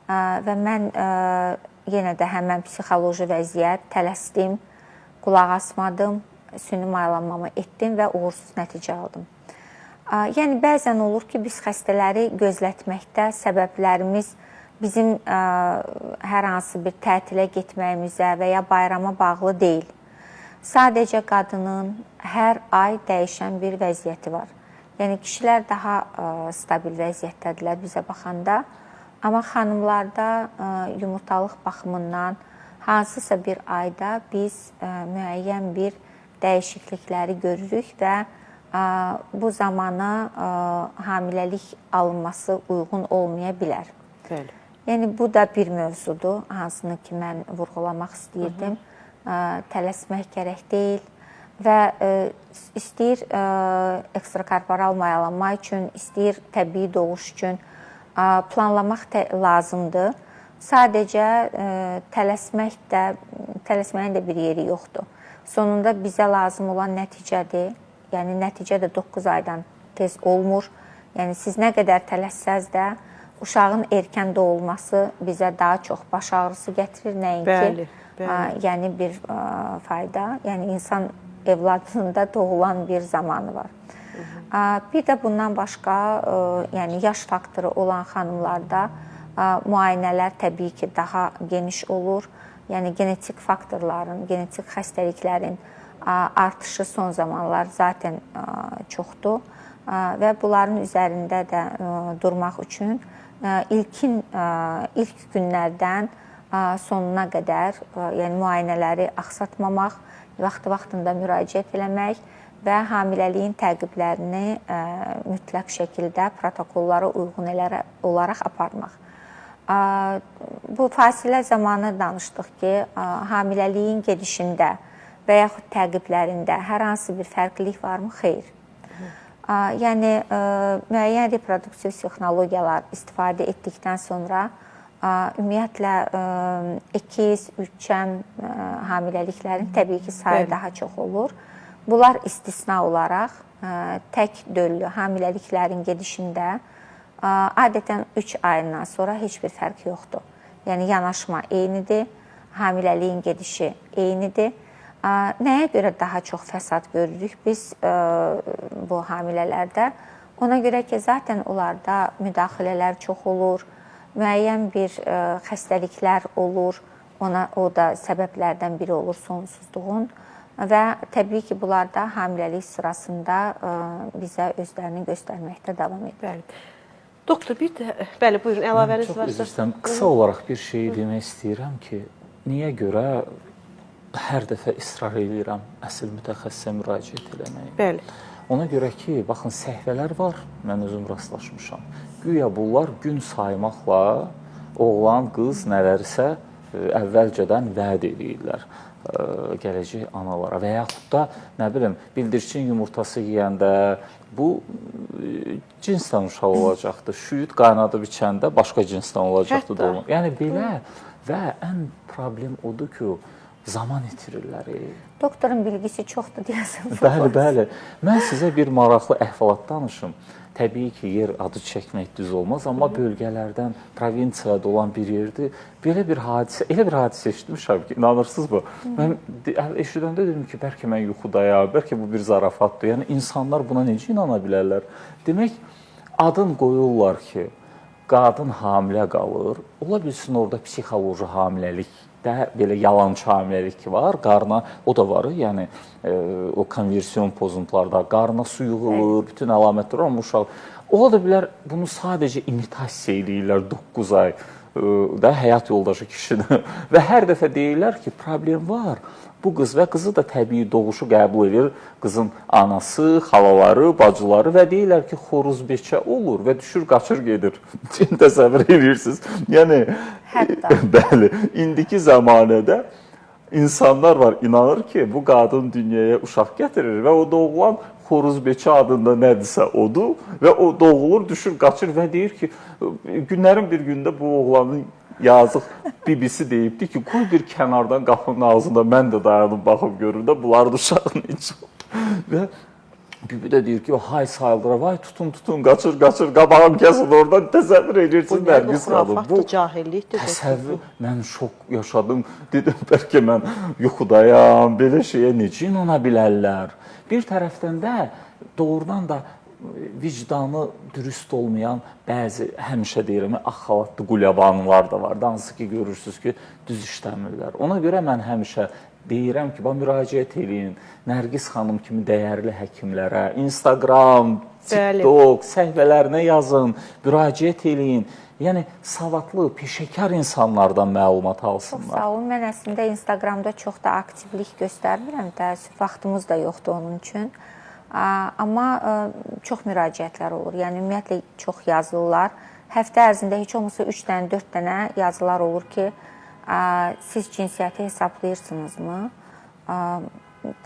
və mən yenə də həmən psixoloji vəziyyət, tələsdim, qulaq asmadım, süni mayalanmamı etdim və uğursuz nəticə aldım. Yəni, bəzən olur ki, biz xəstələri gözlətməkdə səbəblərimiz bizim hər hansı bir tətilə getməyimizə və ya bayrama bağlı deyil. Sadəcə qadının hər ay dəyişən bir vəziyyəti var. Yəni, kişilər daha stabil vəziyyətdədirlər bizə baxanda. Amma xanımlarda yumurtalıq baxımından hansısa bir ayda biz müəyyən bir dəyişiklikləri görürük və bu zamana hamiləlik alınması uyğun olmaya bilər. Bəli. Yəni, bu da bir mövzudur, hansını ki, mən vurğulamaq istəyirdim. Tələsmək gərək deyil və istəyir ekstrakorporal mayalanma üçün, istəyir təbii doğuş üçün planlamaq lazımdır. Sadəcə tələsməyin də bir yeri yoxdur. Sonunda bizə lazım olan nəticədir. Yəni, nəticə də 9 aydan tez olmur. Yəni, siz nə qədər tələssəz də uşağın erkən doğulması bizə daha çox baş ağrısı gətirir, nəinki yəni bir fayda. Yəni, insan evladında doğulan bir zamanı var. Bir də bundan başqa, yəni yaş faktoru olan xanımlarda müayinələr təbii ki, daha geniş olur. Yəni, genetik faktorların, genetik xəstəliklərin artışı son zamanlar zaten çoxdur və bunların üzərində də durmaq üçün ilk günlərdən sonuna qədər yəni müayinələri aksatmamaq, vaxtında müraciət eləmək və hamiləliyin təqiblərini mütləq şəkildə protokollara uyğun olaraq aparmaq. Bu fasilə zamanı danışdıq ki, hamiləliyin gedişində və yaxud təqiblərində hər hansı bir fərqlilik varmı? Xeyr. Yəni, müəyyən reproduktiv texnologiyalar istifadə etdikdən sonra ümumiyyətlə ikiz, üçəm hamiləliklərin təbii ki, sayı daha çox olur. Bunlar istisna olaraq tək döllü hamiləliklərin gedişində adətən 3 ayından sonra heç bir fərq yoxdur. Yəni, yanaşma eynidir, hamiləliyin gedişi eynidir. Nəyə görə daha çox fəsad görürük biz bu hamilələrdə? Ona görə ki, zaten onlarda müdaxilələr çox olur, müəyyən bir xəstəliklər olur, o da səbəblərdən biri olur sonsuzluğun və təbii ki, bunlar da hamiləlik sırasında bizə özlərini göstərməkdə davam edir. Bəli. Doktor, bir də, bəli, buyurun, əlavəniz varsa. Çox üzr istəyirəm. Qısa olaraq bir şey demək istəyirəm ki, niyə görə hər dəfə israr edirəm əsl mütəxəssisə müraciət eləməyi. Bəli. Ona görə ki, baxın, səhvələr var, mən özüm rastlaşmışam. Güya bunlar gün saymaqla oğlan, qız, nələrsə əvvəlcədən vəd edirlər gələcək analara və yaxud da, nə bilim, bildirçin yumurtası yeyəndə bu cinsdən uşaq olacaqdır, şüyüd qaynadıb içəndə başqa cinsdən olacaqdır doğum. Yəni, belə və ən problem odur ki, zaman itirirlər. Doktorun bilgisi çoxdur deyəsən. Bəli. Mən sizə bir maraqlı əhvalat danışım. Təbii ki, yer adı çəkmək düz olmaz, amma bölgələrdən, provinsiyada olan bir yerdir. Belə bir hadisə, elə bir hadisə eşitmişəm ki, inanırsınız mı? Mən eşidəndə dedim ki, bəlkə mən yuxudayam, bəlkə bu bir zarafatdır. Yəni, insanlar buna necə inana bilərlər? Demək, adın qoyurlar ki, qadın hamilə qalır, ola bilsin orada psixoloji hamiləlik də belə yalançı hamiləlik var, qarına, o da var, yəni o konversiyon pozuntularda qarına su yığılır, bütün əlamətlər var, uşaq. Ola da bilər, bunu sadəcə imitasiya edirlər 9 ay da həyat yoldaşı kişinin və hər dəfə deyirlər ki, problem var. Bu qız və qızı da təbii doğuşu qəbul edir, qızın anası, xalaları, bacıları və deyirlər ki, xoruz beçə olur və düşür, qaçır gedir. Təsəvvür edirsiniz. Yəni, bəli, indiki zamanədə insanlar var, inanır ki, bu qadın dünyaya uşaq gətirir və o doğulan xoruz beçə adında nədirsə odur və o doğulur, düşür, qaçır və deyir ki, günlərin bir gündə bu oğlanın yazıq bibisi deyibdi ki, qoy bir kənardan qapının ağzında mən də dayanıb baxıb görür də, bunlar da uşağın içi. Və bibi də deyir ki, hay sayıldıra, vay tutun, qaçır, qabağım kəsin oradan, təsəvvür edirsiniz, Nərgis xanım. Bu cahillikdir. Təsəvvür, mən şok yaşadım, dedim, bəlkə mən yuxudayam, belə şeyə necə inana bilərlər. Bir tərəfdən də doğrudan da vicdanı dürüst olmayan bəzi, həmişə deyirəm, axalatlı qulyabanlar da var. Hansı ki, görürsünüz ki, düz işləmirlər. Ona görə mən həmişə deyirəm ki, müraciət eləyin Nərgiz xanım kimi dəyərli həkimlərə, Instagram, TikTok səhifələrinə yazın, müraciət eləyin. Yəni, savadlı, peşəkar insanlardan məlumat alsınlar. Çox sağ olun. Mən əslində Instagramda çox da aktivlik göstərmirəm. Təəssüf, vaxtımız da yoxdur onun üçün. Amma çox müraciətlər olur. Yəni, ümumiyyətlə, çox yazırlar. Həftə ərzində heç olmasa 3 dənə, 4 dənə yazılar olur ki, siz cinsiyyəti hesablayırsınızmı?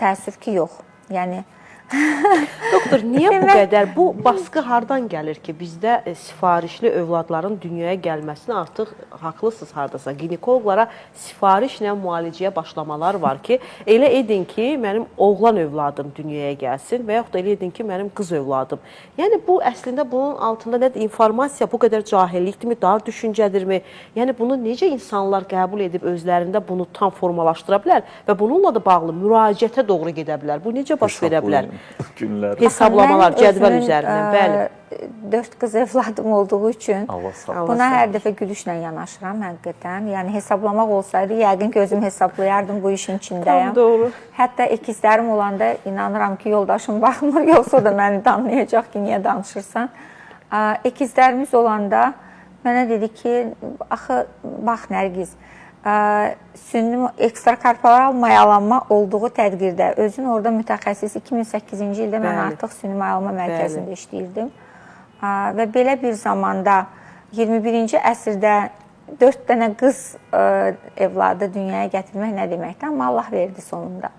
Təəssüf ki, yox. Yəni, Doktor, niyə bu qədər? Bu baskı hardan gəlir ki, bizdə sifarişli övladların dünyaya gəlməsini artıq haqlısınız hardasa. Ginekoloqlara sifarişlə müalicəyə başlamalar var ki, elə edin ki, mənim oğlan övladım dünyaya gəlsin və yaxud da elə edin ki, mənim qız övladım. Yəni, bu əslində bunun altında nədir? İnformasiya bu qədər cahillikdirmi, dar düşüncədirmi? Yəni, bunu necə insanlar qəbul edib özlərində bunu tam formalaşdıra bilər və bununla da bağlı müraciətə doğru gedə bilər? Bu necə baş verə bilər? Günlər. Hesablamalar, cədvəl üzərindən, bəli. 4 qız evladım olduğu üçün buna hər dəfə gülüşlə yanaşıram həqiqətən. Yəni, hesablamaq olsaydı, yəqin ki, özüm hesablayardım, bu işin içindəyəm. Tam doğru. Hətta ikizlərim olanda inanıram ki, yoldaşım baxmır, yoxsa da məni danlayacaq ki, niyə danışırsan. İkizlərimiz olanda mənə dedi ki, axı, bax Nərgiz, sünni ekstrakorporal mayalanma olduğu təqdirdə, özün orada mütəxəssis 2008-ci ildə mən artıq sünni mayalanma mərkəzində işləyirdim və belə bir zamanda 21-ci əsrdə 4 dənə qız evladı dünyaya gətirmək nə deməkdir? Amma Allah verdi sonunda.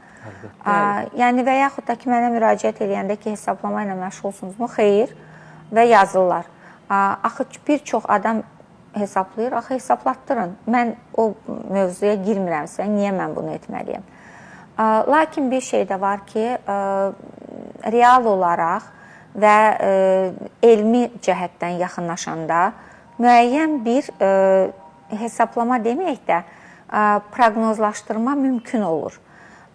Yəni və yaxud da ki, mənə müraciət edəndə ki, hesablama ilə məşğulsunuzmu? Xeyr və yazırlar. Axı, bir çox adam hesablayır, axı hesablatdırın. Mən o mövzuya girmirəmsə, niyə mən bunu etməliyəm? Lakin bir şey də var ki, real olaraq və elmi cəhətdən yaxınlaşanda müəyyən bir hesablama deməyək də proqnozlaşdırma mümkün olur.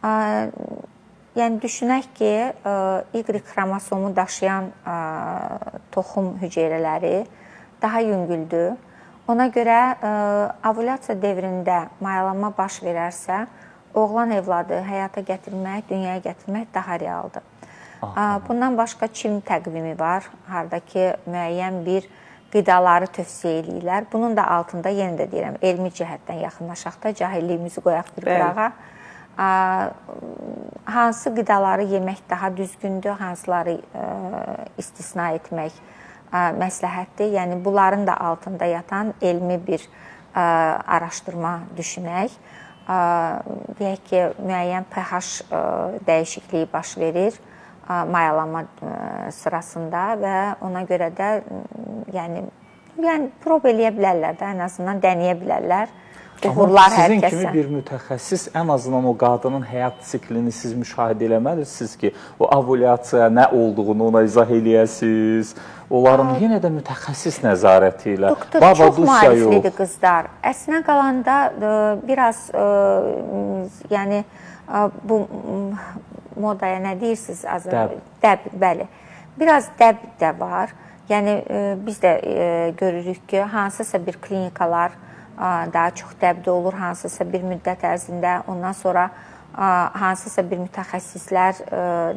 Yəni, düşünək ki, Y xromosomu daşıyan toxum hüceyrələri daha yüngüldür. Ona görə ovulyasiya dövründə mayalanma baş verərsə, oğlan evladı həyata gətirmək, dünyaya gətirmək daha realdır. Bundan başqa Çin təqvimi var, haradakı müəyyən bir qidaları tövsiyə edirlər. Bunun da altında, yenə də deyirəm, elmi cəhətdən yaxınlaşaq da, cahilliyimizi qoyaq bir qırağa. Hansı qidaları yemək daha düzgündür, hansıları istisna etmək məsləhətdir. Yəni, bunların da altında yatan elmi bir araşdırma düşünək. Deyək ki, müəyyən pH dəyişikliyi baş verir mayalanma sırasında və ona görə də yəni prob eləyə bilərlər də, ən azından deneyə bilərlər. Sizin kimi bir mütəxəssis ən azından o qadının həyat siklini siz müşahidə eləməlisiniz ki, o ovulyasiya nə olduğunu ona izah eləyəsiniz. Onların yenə də mütəxəssis nəzarəti ilə. Doktor, çox maariflidir qızlar. Əslinə qalanda biraz, yəni, bu modaya nə deyirsiniz? Dəb. Bəli. Biraz dəb də var. Yəni, biz də görürük ki, hansısa bir klinikalar daha çox dəbdə olur, hansısa bir müddət ərzində, ondan sonra hansısa bir mütəxəssislər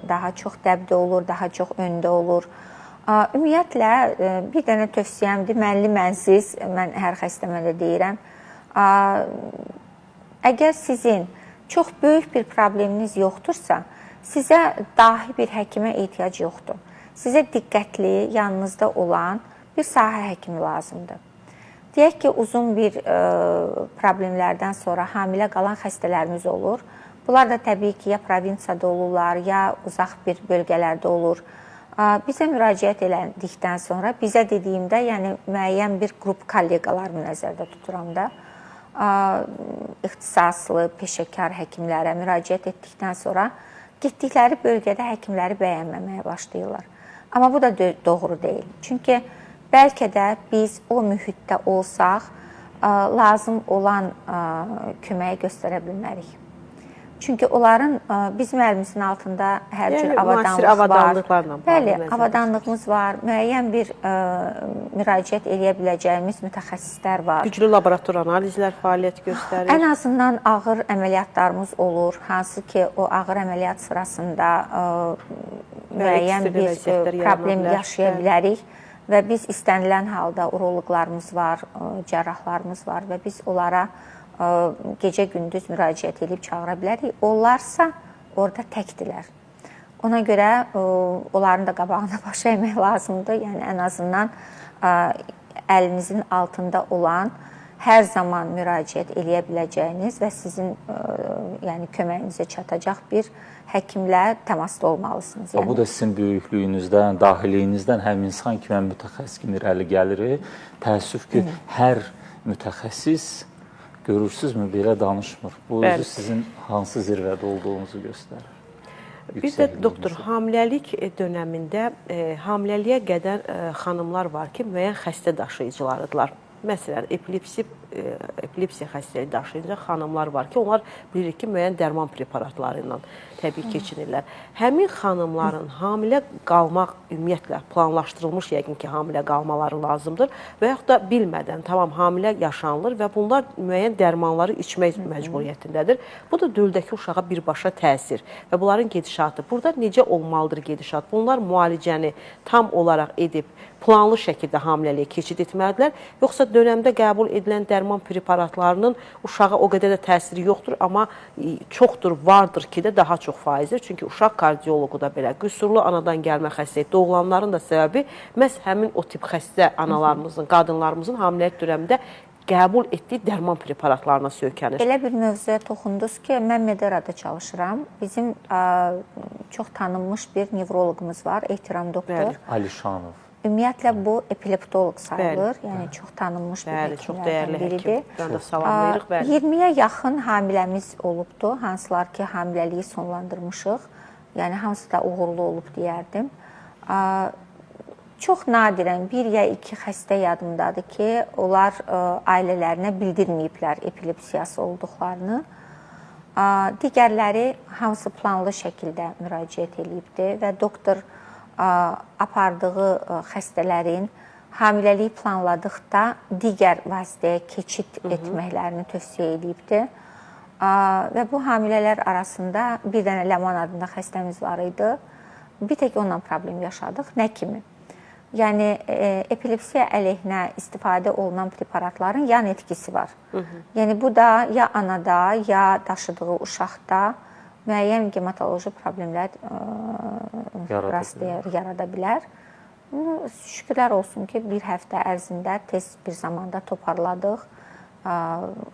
daha çox dəbdə olur, daha çox öndə olur. Ümumiyyətlə, bir dənə tövsiyəmdir, mənli mənsiz, mən hər xəstəmə də deyirəm, əgər sizin çox böyük bir probleminiz yoxdursa, sizə dahi bir həkimə ehtiyac yoxdur. Sizə diqqətli, yanınızda olan bir sahə həkimi lazımdır. Deyək ki, uzun bir problemlərdən sonra hamilə qalan xəstələrimiz olur. Bunlar da təbii ki, ya provinsiyada olurlar, ya uzaq bir bölgələrdə olur. Bizə müraciət elədikdən sonra, bizə dediyimdə, yəni müəyyən bir qrup kolleqalarımı nəzərdə tuturam da, ixtisaslı, peşəkar həkimlərə müraciət etdikdən sonra getdikləri bölgədə həkimləri bəyənməməyə başlayırlar. Amma bu da doğru deyil. Çünki bəlkə də biz o mühitdə olsaq, lazım olan köməyi göstərə bilmərik. Çünki onların bizim əlimizin altında hər cür müasir avadanlıq var. avadanlıqlarla Bəli, bağlı avadanlığımız var. Müəyyən bir müraciət edə biləcəyimiz mütəxəssislər var. Güclü laborator analizlər fəaliyyət göstərir. Ən azından ağır əməliyyatlarımız olur. Hansı ki, o ağır əməliyyat sırasında müəyyən bir problem yaşaya bilərik və biz istənilən halda uroloqlarımız var, cərrahlarımız var və biz onlara gecə-gündüz müraciət edib çağıra bilərik. Onlarsa orada təkdilər. Ona görə onların da qabağına baş əymək lazımdır. Yəni ən azından əlinizin altında olan, hər zaman müraciət edə biləcəyiniz və sizin yəni köməyinizə çatacaq bir həkimlə təmasda olmalısınız. Bu da sizin böyüklüyünüzdən, daxiliyinizdən həm insan kimi, həm mütəxəssis kimi irəli gəlir. Təəssüf ki, hər mütəxəssis görürsünüzmü belə danışmır. Bu özü sizin hansı zirvədə olduğunuzu göstərir. Bir də doktor, hamiləlik dönəmində hamiləliyə qədər xanımlar var ki, müəyyən xəstə daşıyıcılarıdırlar. Məsələn, epilepsiya xəstəliyi daşıyınca xanımlar var ki, onlar bilirik ki, müəyyən dərman preparatları ilə təbii keçinirlər. Həmin xanımların hamilə qalmaq ümumiyyətlə planlaşdırılmış yəqin ki, hamilə qalmaları lazımdır və yaxud da bilmədən tamam hamilə yaşanılır və bunlar müəyyən dərmanları içmək məcburiyyətindədir. Bu da döldəki uşağa birbaşa təsir və bunların gedişatı. Burada necə olmalıdır gedişat? Bunlar müalicəni tam olaraq edib planlı şəkildə hamiləliyə keçid etməlidirlər, yoxsa dönəmdə qəbul edilən dərman preparatlarının uşağa o qədər də təsiri yoxdur, amma çoxdur, vardır ki də daha çox faizdir. Çünki uşaq kardioloqu da belə qüsurlu anadan gəlmə xəstəlik, doğulanların da səbəbi məhz həmin o tip xəstə analarımızın, qadınlarımızın hamiləlik dönəmində qəbul etdiyi dərman preparatlarına söykənir. Belə bir mövzuya toxundunuz ki, mən Mederada çalışıram. Bizim çox tanınmış bir nevroloqumuz var, ehtiram doktor. Alişanov. Ümumiyyətlə, bu epileptoloq sayılır, yəni çox tanınmış bir həkimlərdən biridir. Mən də salamlayırıq. 20-yə yaxın hamiləmiz olubdur, hansılar ki, hamiləliyi sonlandırmışıq. Yəni, hamısı da uğurlu olub deyərdim. Çox nadirən bir ya iki xəstə yadımdadır ki, onlar ailələrinə bildirməyiblər epilepsiyası olduqlarını. Digərləri hamısı planlı şəkildə müraciət edibdir və doktor apardığı xəstələrin hamiləliyi planladıqda digər vasitəyə keçid etməklərini tövsiyə edibdir. Və bu hamilələr arasında bir dənə Ləman adında xəstəmiz var idi. Bir tək onunla problem yaşadıq. Nə kimi? Yəni, epilepsiya əleyhinə istifadə olunan preparatların yan etkisi var. Yəni, bu da ya anada, ya daşıdığı uşaqda müəyyən hematoloji problemlər yarada bilər. Şükürlər olsun ki, bir həftə ərzində tez bir zamanda toparladıq.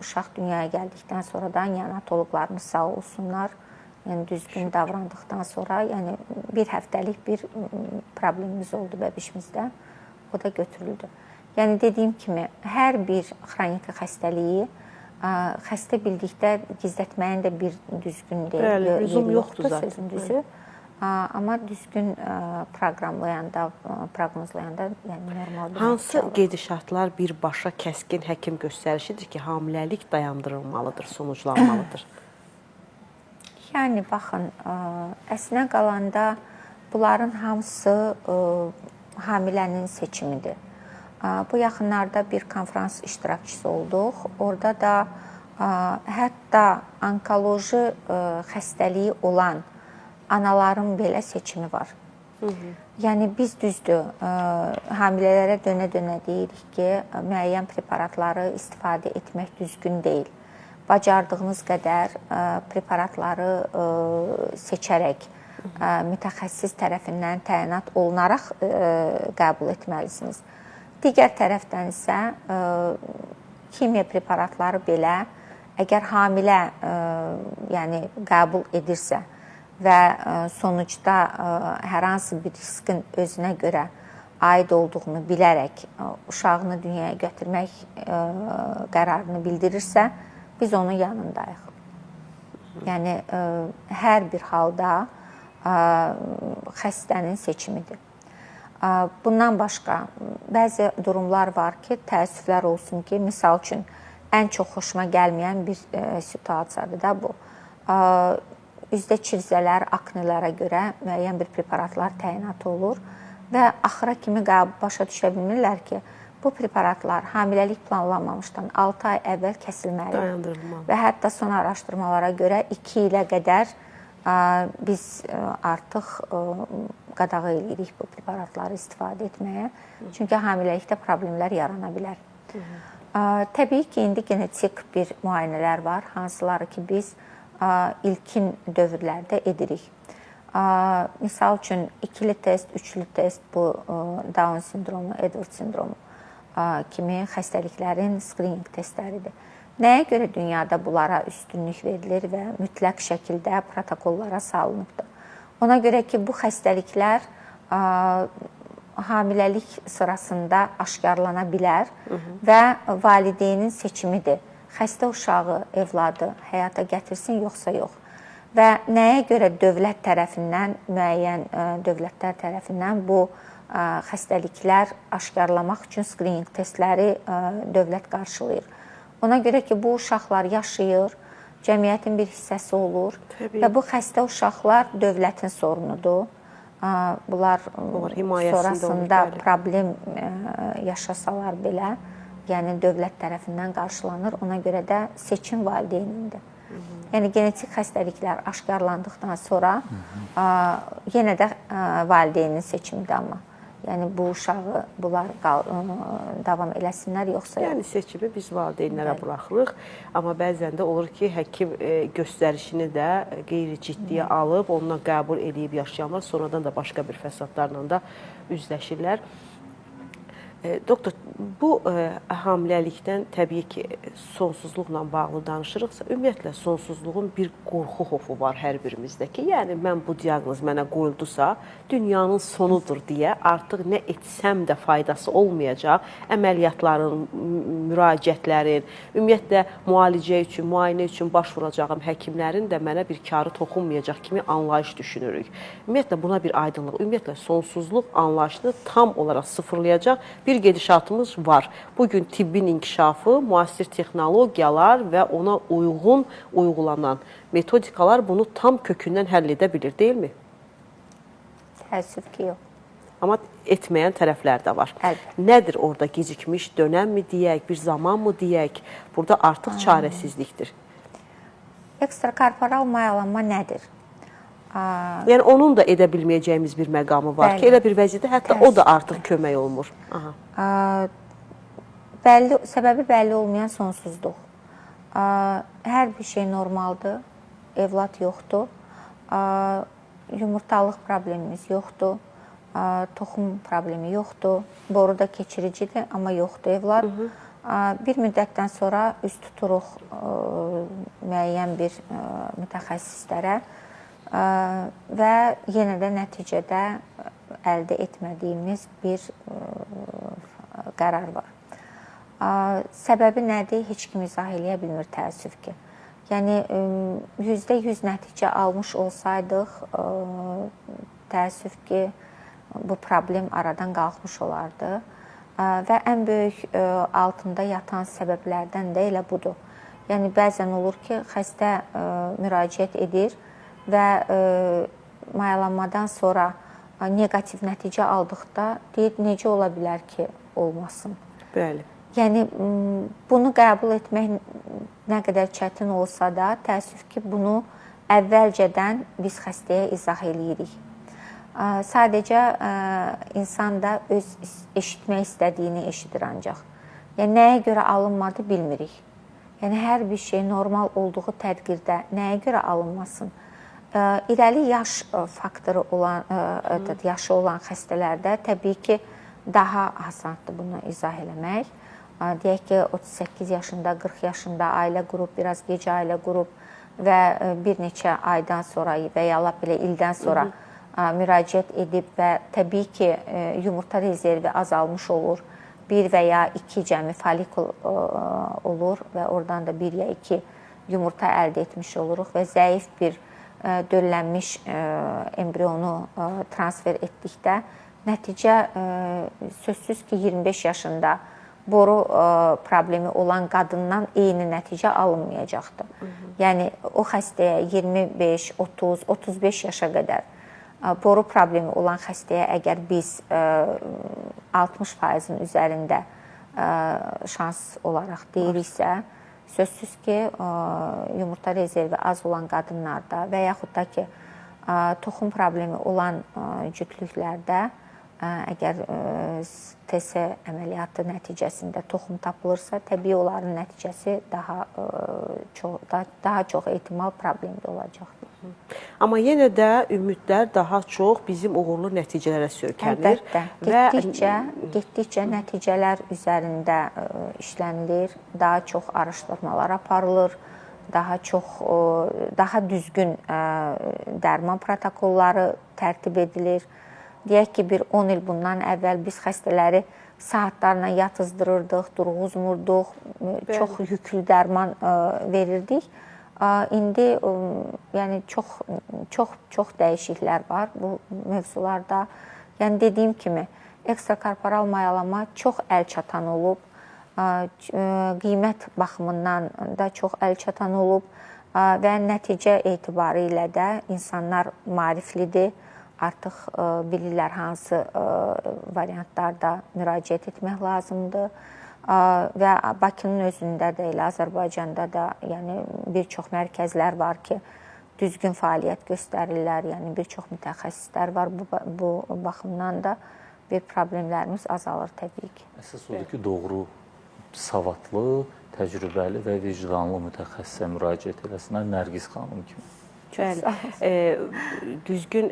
Uşaq dünyaya gəldikdən sonra da neonatoloqlarımız sağ olsunlar. Yəni, düzgün davrandıqdan sonra bir həftəlik bir problemimiz oldu bəbişimizdə. O da götürüldü. Yəni, dediyim kimi, hər bir xroniki xəstəliyi xəstə bildikdə gizlətməyin də bir düzgün deyil, lüzum yoxdur sözün düzü. Amma düzgün proqnozlayanda normaldır. Hansı gedişatlar birbaşa kəskin həkim göstərişidir ki, hamiləlik dayandırılmalıdır, sonuclanmalıdır? Yəni, baxın, əslinə qalanda bunların hamısı hamilənin seçimidir. Bu yaxınlarda bir konferans iştirakçısı olduq. Orada da hətta onkoloji xəstəliyi olan anaların belə seçimi var. Yəni, biz düzdür, hamilələrə dönə-dönə deyirik ki, müəyyən preparatları istifadə etmək düzgün deyil. Bacardığınız qədər preparatları seçərək, mütəxəssis tərəfindən təyinat olunaraq qəbul etməlisiniz. Digər tərəfdən isə kimya preparatları belə əgər hamilə qəbul edirsə və sonucda hər hansı bir riskin özünə görə aid olduğunu bilərək uşağını dünyaya götürmək qərarını bildirirsə, biz onun yanındayıq. Yəni, hər bir halda xəstənin seçimidir. Bundan başqa, bəzi durumlar var ki, təəssüflər olsun ki, misal üçün, ən çox xoşuma gəlməyən bir situasiyadır da bu. üzdə çilzələr, aknelərə görə müəyyən bir preparatlar təyinat olur və axıra kimi başa düşə bilmirlər ki, bu preparatlar hamiləlik planlanmamışdan 6 ay əvvəl kəsilməlidir. Və hətta son araşdırmalara görə 2 ilə qədər biz artıq qadağa edirik bu preparatları istifadə etməyə. Çünki hamiləlikdə problemlər yarana bilər. Təbii ki, indi genetik bir müayinələr var, hansıları ki biz ilkin dövrlərdə edirik. Misal üçün, 2-li test, 3-lü test bu Down sindromu, Edward sindromu kimi xəstəliklərin skrining testləridir. Nəyə görə dünyada bunlara üstünlük verilir və mütləq şəkildə protokollara salınıbdır? Ona görə ki, bu xəstəliklər hamiləlik sırasında aşkarlana bilər və valideynin seçimidir. Xəstə uşağı, evladı həyata gətirsin, yoxsa yox. Və nəyə görə dövlət tərəfindən, müəyyən dövlətlər tərəfindən bu xəstəliklər aşkarlamaq üçün skrining testləri dövlət qarşılayır. Ona görə ki, bu uşaqlar yaşayır, cəmiyyətin bir hissəsi olur və bu xəstə uşaqlar dövlətin sorunudur. Bunlar sonrasında problem yaşasalar belə, yəni dövlət tərəfindən qarşılanır. Ona görə də seçim valideynindir. Yəni genetik xəstəliklər aşkarlandıqdan sonra yenə də valideynin seçimidir amma. Yəni bu uşağı bunlar davam eləsinlər, yoxsa yox. Yəni seçimi biz valideynlərə buraxırıq. Amma bəzən də olur ki, həkim göstərişini də qeyri-ciddiyə alıb, ondan qəbul edib yaşayanlar sonradan da başqa bir fəsadlarla da üzləşirlər. Doktor, bu hamiləlikdən təbii ki, sonsuzluqla bağlı danışırıqsa, ümumiyyətlə sonsuzluğun bir qorxu xofu var hər birimizdə ki, yəni mən bu diaqnoz mənə qoyuldusa, dünyanın sonudur deyə artıq nə etsəm də faydası olmayacaq, əməliyyatların, müraciətlərin, ümumiyyətlə müalicə üçün, müayinə üçün baş vuracağım həkimlərin də mənə bir karı toxunmayacaq kimi anlayış düşünürük. Ümumiyyətlə buna bir aydınlıq, ümumiyyətlə sonsuzluq anlayışını tam olaraq sıfırlayacaq bir gedişatımız var. Bugün tibbin inkişafı, müasir texnologiyalar və ona uyğun uygulanan metodikalar bunu tam kökündən həll edə bilir, deyilmi? Təəssüf ki, yox. Amma etməyən tərəflər də var. Nədir orada gecikmiş dönəm mi deyək, bir zaman mı deyək? Burada artıq çarəsizlikdir. Ekstrakorporal mayalanma nədir? Yəni onun da edə bilməyəcəyimiz bir məqamı var ki, elə bir vəziyyətdə hətta o da artıq kömək olmur. Səbəbi bəlli olmayan sonsuzluq. Hər bir şey normaldır, evlad yoxdur, yumurtalıq problemimiz yoxdur, toxum problemi yoxdur, boruda keçiricidir, amma yoxdur evlad. Bir müddətdən sonra üz tuturuq müəyyən bir mütəxəssislərə və yenə də nəticədə əldə etmədiyimiz bir qərar var. Səbəbi nədir? Heç kim izah eləyə bilmir, təəssüf ki. Yəni, %100 nəticə almış olsaydıq, təəssüf ki, bu problem aradan qalxmış olardı və ən böyük altında yatan səbəblərdən də elə budur. Yəni, bəzən olur ki, xəstə müraciət edir və mayalanmadan sonra negativ nəticə aldıqda deyir, necə ola bilər ki, olmasın. Bəli. Yəni, bunu qəbul etmək nə qədər çətin olsa da, təəssüf ki, bunu əvvəlcədən biz xəstəyə izah eləyirik. Sadəcə, insan da öz eşitmək istədiyini eşidir ancaq. Yəni, nəyə görə alınmadı bilmirik. Yəni, hər bir şey normal olduğu təqdirdə nəyə görə alınmasın? İrəli yaş faktoru olan, yaşı olan xəstələrdə təbii ki, daha asandır bunu izah eləmək. Deyək ki, 38 yaşında, 40 yaşında ailə qurub, biraz gecə ailə qurub və bir neçə aydan sonra və ya lap belə ildən sonra müraciət edib və təbii ki, yumurta rezervi azalmış olur. 1 və ya 2 cəmi folikul olur və oradan da 1 ya 2 yumurta əldə etmiş oluruq və zəif bir döllənmiş embrionu transfer etdikdə nəticə sözsüz ki, 25 yaşında boru problemi olan qadından eyni nəticə alınmayacaqdır. Yəni o xəstəyə 25, 30, 35 yaşa qədər boru problemi olan xəstəyə əgər biz 60%-in üzərində şans olaraq deyiriksə, sözsüz ki, yumurta rezervi az olan qadınlarda və yaxud da ki, toxum problemi olan cütlüklərdə əgər TS əməliyyatı nəticəsində toxum tapılırsa, təbii onların nəticəsi daha çox ehtimal problemli olacaqdır. Amma yenə də ümidlər daha çox bizim uğurlu nəticələrə söykənir. Əlbəttə, getdikcə nəticələr üzərində işlənilir, daha çox araşdırmalar aparılır, daha düzgün dərman protokolları tərtib edilir. Deyək ki, bir 10 il bundan əvvəl biz xəstələri saatlarla yatızdırırdıq, durğuzmurduq, çox yüklü dərman verirdik. İndi yəni çox dəyişikliklər var bu mövzularda. Yəni dediyim kimi ekstrakorporal mayalama çox əlçatan olub, qiymət baxımından da çox əlçatan olub və nəticə etibarilə də insanlar maariflidir. Artıq bilirlər hansı variantlarda müraciət etmək lazımdır. Və Bakının özündə də elə Azərbaycanda da yəni bir çox mərkəzlər var ki, düzgün fəaliyyət göstərirlər. Yəni bir çox mütəxəssislər var bu baxımdan da bir problemlərimiz azalır təbii ki. Əsas odur ki, doğru, savadlı, təcrübəli və vicdanlı mütəxəssisə müraciət eləsinlər Nərgiz xanım kimi. Düzgün,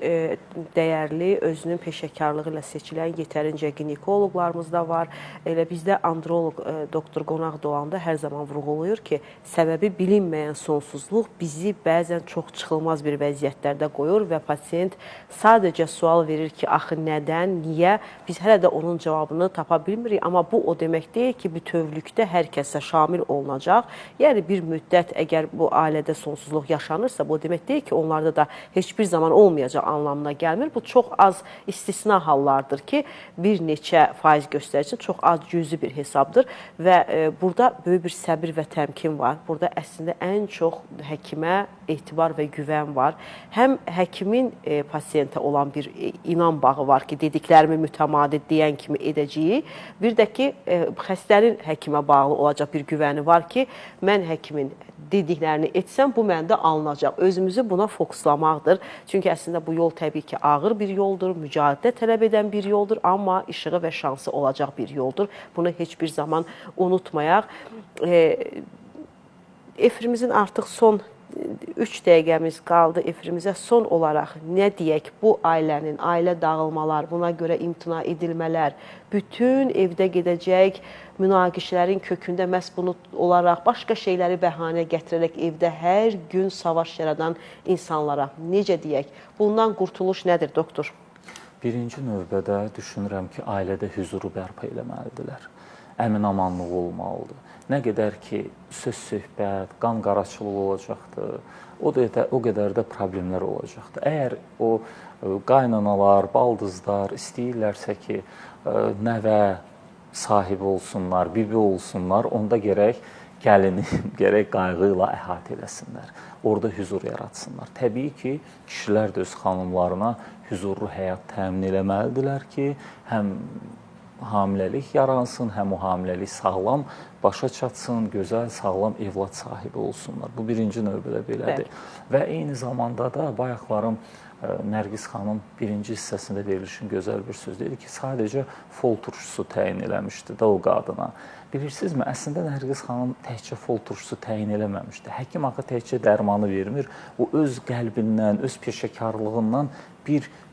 dəyərli, özünün peşəkarlığı ilə seçilən yetərincə ginekoloqlarımız da var. Elə bizdə androloq doktor qonaq doğanda hər zaman vurğulayır ki, səbəbi bilinməyən sonsuzluq bizi bəzən çox çıxılmaz bir vəziyyətlərdə qoyur və pasiyent sadəcə sual verir ki, axı nədən, niyə? Biz hələ də onun cavabını tapa bilmirik, amma bu o demək deyil ki, bütövlükdə hər kəsə şamil olunacaq. Yəni bir müddət əgər bu ailədə sonsuzluq yaşanırsa, bu demək deyil ki, onlarda da heç bir zaman olmayacaq anlamına gəlmir. Bu çox az istisna hallardır ki, bir neçə faiz göstəricisi çox az cüzi bir hesabdır və burada böyük bir səbir və təmkin var. Burada əslində ən çox həkimə etibar və güvən var. Həm həkimin pasiyentə olan bir inan bağı var ki, dediklərimi mütəmadi deyən kimi edəcəyik. Bir də ki, xəstənin həkimə bağlı olacaq bir güvəni var ki, mən həkimin dediklərini etsəm, bu məndə alınacaq. Özümüzü buna fokuslamaqdır. Çünki əslində bu yol təbii ki, ağır bir yoldur, mücadilə tələb edən bir yoldur, amma işığı və şansı olacaq bir yoldur. Bunu heç bir zaman unutmayaq. Efirimizin artıq son 3 dəqiqəmiz qaldı. Efirimizə son olaraq nə deyək, bu ailənin, ailə dağılmalar, buna görə imtina edilmələr, bütün evdə gedəcək münaqişələrin kökündə məhz bunu olaraq, başqa şeyləri bəhanə gətirərək evdə hər gün savaş yaradan insanlara necə deyək? Bundan qurtuluş nədir, doktor? Birinci növbədə düşünürəm ki, ailədə hüzuru bərpa eləməlidirlər. Əmin-amanlıq olmalıdır. Nə qədər ki, söz-söhbət, qan-qaraçılıq olacaqdır, o qədər də problemlər olacaqdır. Əgər o qaynanalar, baldızlar istəyirlərsə ki, nəvə sahibi olsunlar, bibi olsunlar, onda gərək gəlini gərək qayğı ilə əhatə eləsinlər. Orada hüzur yaratsınlar. Təbii ki, kişilər də öz xanımlarına hüzurlu həyat təmin eləməlidirlər ki, həm hamiləlik yaransın, həm o hamiləlik sağlam başa çatsın, gözəl, sağlam evlad sahibi olsunlar. Bu birinci növbədə belədir. Və eyni zamanda da bayaqlarım Nərgiz xanım birinci hissəsində verilişin gözəl bir söz dedi ki, sadəcə fol turşusu təyin eləmişdi da o qadına. Bilirsinizmi, əslində Nərgiz xanım təkcə fol turşusu təyin eləməmişdi. Həkim axı təkcə dərmanı vermir, o öz qəlbindən, öz peşəkarlığından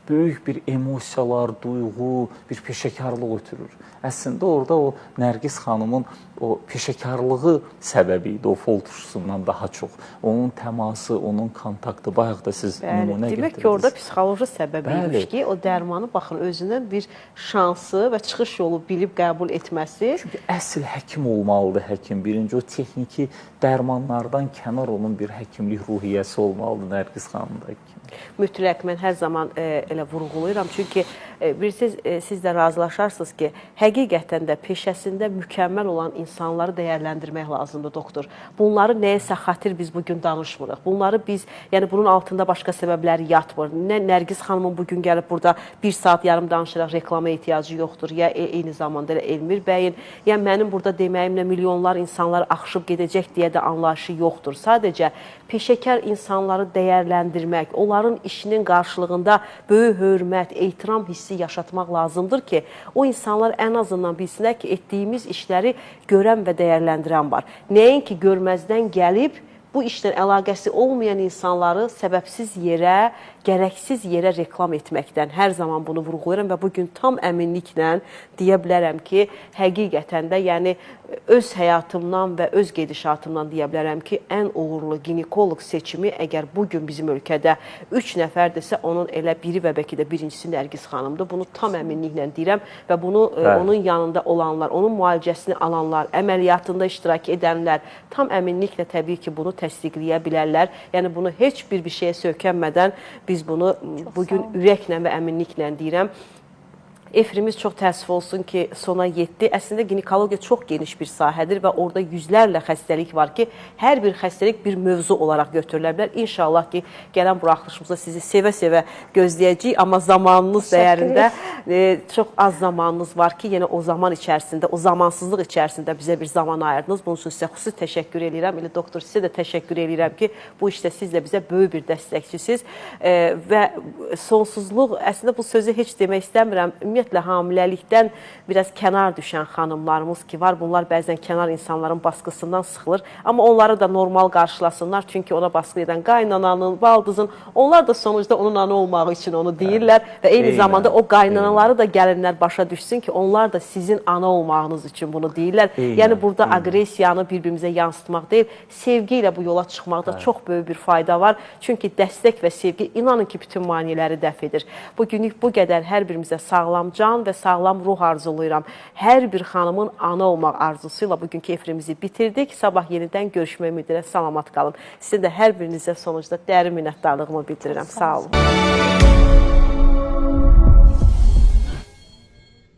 böyük bir emosiyalar, duyğu, bir peşəkarlıq ötürür. Əslində orada o Nərgiz xanımın o peşəkarlığı səbəbi idi, o fol turşusundan daha çox. Onun təması, onun kontaktı, bayaq da siz nümunə getirdiniz. Demək ki, orada psixoloji səbəbi imiş ki, o dərmanı baxın özündən bir şansı və çıxış yolu bilib qəbul etməsi. Çünki əsl həkim olmalıdır həkim. Birinci o texniki dərmanlardan kənar onun bir həkimlik ruhiyyəsi olmalıdır Nərgiz xanımdakı kimi. Mütləq, mən hər zaman elə vurğulayıram. Çünki Siz də razılaşarsınız ki, həqiqətən də peşəsində mükəmməl olan insanları dəyərləndirmək lazımdır, doktor. Bunları nəyəsə xatir biz bugün danışmırıq. Bunları biz, yəni bunun altında başqa səbəbləri yatmır. Nə Nərgiz xanımın bugün gəlib burada 1 saat yarım danışıraq reklama ehtiyacı yoxdur, ya eyni zamanda elə Elmir bəyin, ya mənim burada deməyimlə milyonlar insanlar axışıb gedəcək deyə də anlayışı yoxdur. Sadəcə peşəkar insanları dəyərləndirmək, onların işinin qarşılığında böyük hörmət, ehtiram hissi yaşatmaq lazımdır ki, o insanlar ən azından bilsinlər ki, etdiyimiz işləri görən və dəyərləndirən var. Nəinki görməzdən gəlib, bu işlə əlaqəsi olmayan insanları səbəbsiz yerə, gərəksiz yerə reklam etməkdən hər zaman bunu vurğulayıram və bugün tam əminliklə deyə bilərəm ki, həqiqətən də, yəni öz həyatımdan və öz gedişatımdan deyə bilərəm ki, ən uğurlu ginekoloq seçimi əgər bugün bizim ölkədə 3 nəfərdirsə, onun elə biri və bəlkə də birincisi Nərgiz xanımdır. Bunu tam əminliklə deyirəm və bunu onun yanında olanlar, onun müalicəsini alanlar, əməliyyatında iştirak edənlər tam əminliklə təbii ki, bunu təsdiqləyə bilərlər. Yəni bunu heç bir şeyə söykənmədən biz bunu bugün ürəklə və əminliklə deyirəm. Efirimiz çox təəssüf olsun ki, sona yetdi. Əslində, ginekologiya çox geniş bir sahədir və orada yüzlərlə xəstəlik var ki, hər bir xəstəlik bir mövzu olaraq götürülə bilər. İnşallah ki, gələn buraxılışımızda sizi sevə-sevə gözləyəcəyik, amma zamanınız dəyərində çox az zamanınız var ki, yenə o zaman içərisində, o zamansızlıq içərisində bizə bir zaman ayırdınız. Bunun üçün sizə xüsusi təşəkkür edirəm. Elə doktor, sizə də təşəkkür edirəm ki, bu işdə siz də bizə böyük bir dəstəkçisiz və sonsuzluq, əslində bu sözü heç demək istəmirəm. Ümumiyyətlə, hamiləlikdən biraz kənar düşən xanımlarımız ki var, bunlar bəzən kənar insanların baskısından sıxılır. Amma onları da normal qarşılasınlar, çünki ona baskı edən qaynananın, baldızın, onlar da sonuçta onun ana olmağı üçün onu deyirlər və eyni zamanda o qaynanaları da gəlinlər başa düşsün ki, onlar da sizin ana olmağınız üçün bunu deyirlər. Yəni, burada aqresiyanı bir-birimizə yansıtmaq deyil, sevgi ilə bu yola çıxmaqda çox böyük bir fayda var. Çünki dəstək və sevgi, inanın ki, bütün maneələri dəf edir. Bugünlük bu qədər hər birimizə sağlam can və sağlam ruh arzulayıram. Hər bir xanımın ana olmaq arzusuyla bugünkü efirimizi bitirdik. Sabah yenidən görüşmək ümidi ilə salamat qalın. Sizin də hər birinizə sonucda dərin minnətdarlığımı bildirirəm. Sağ olun.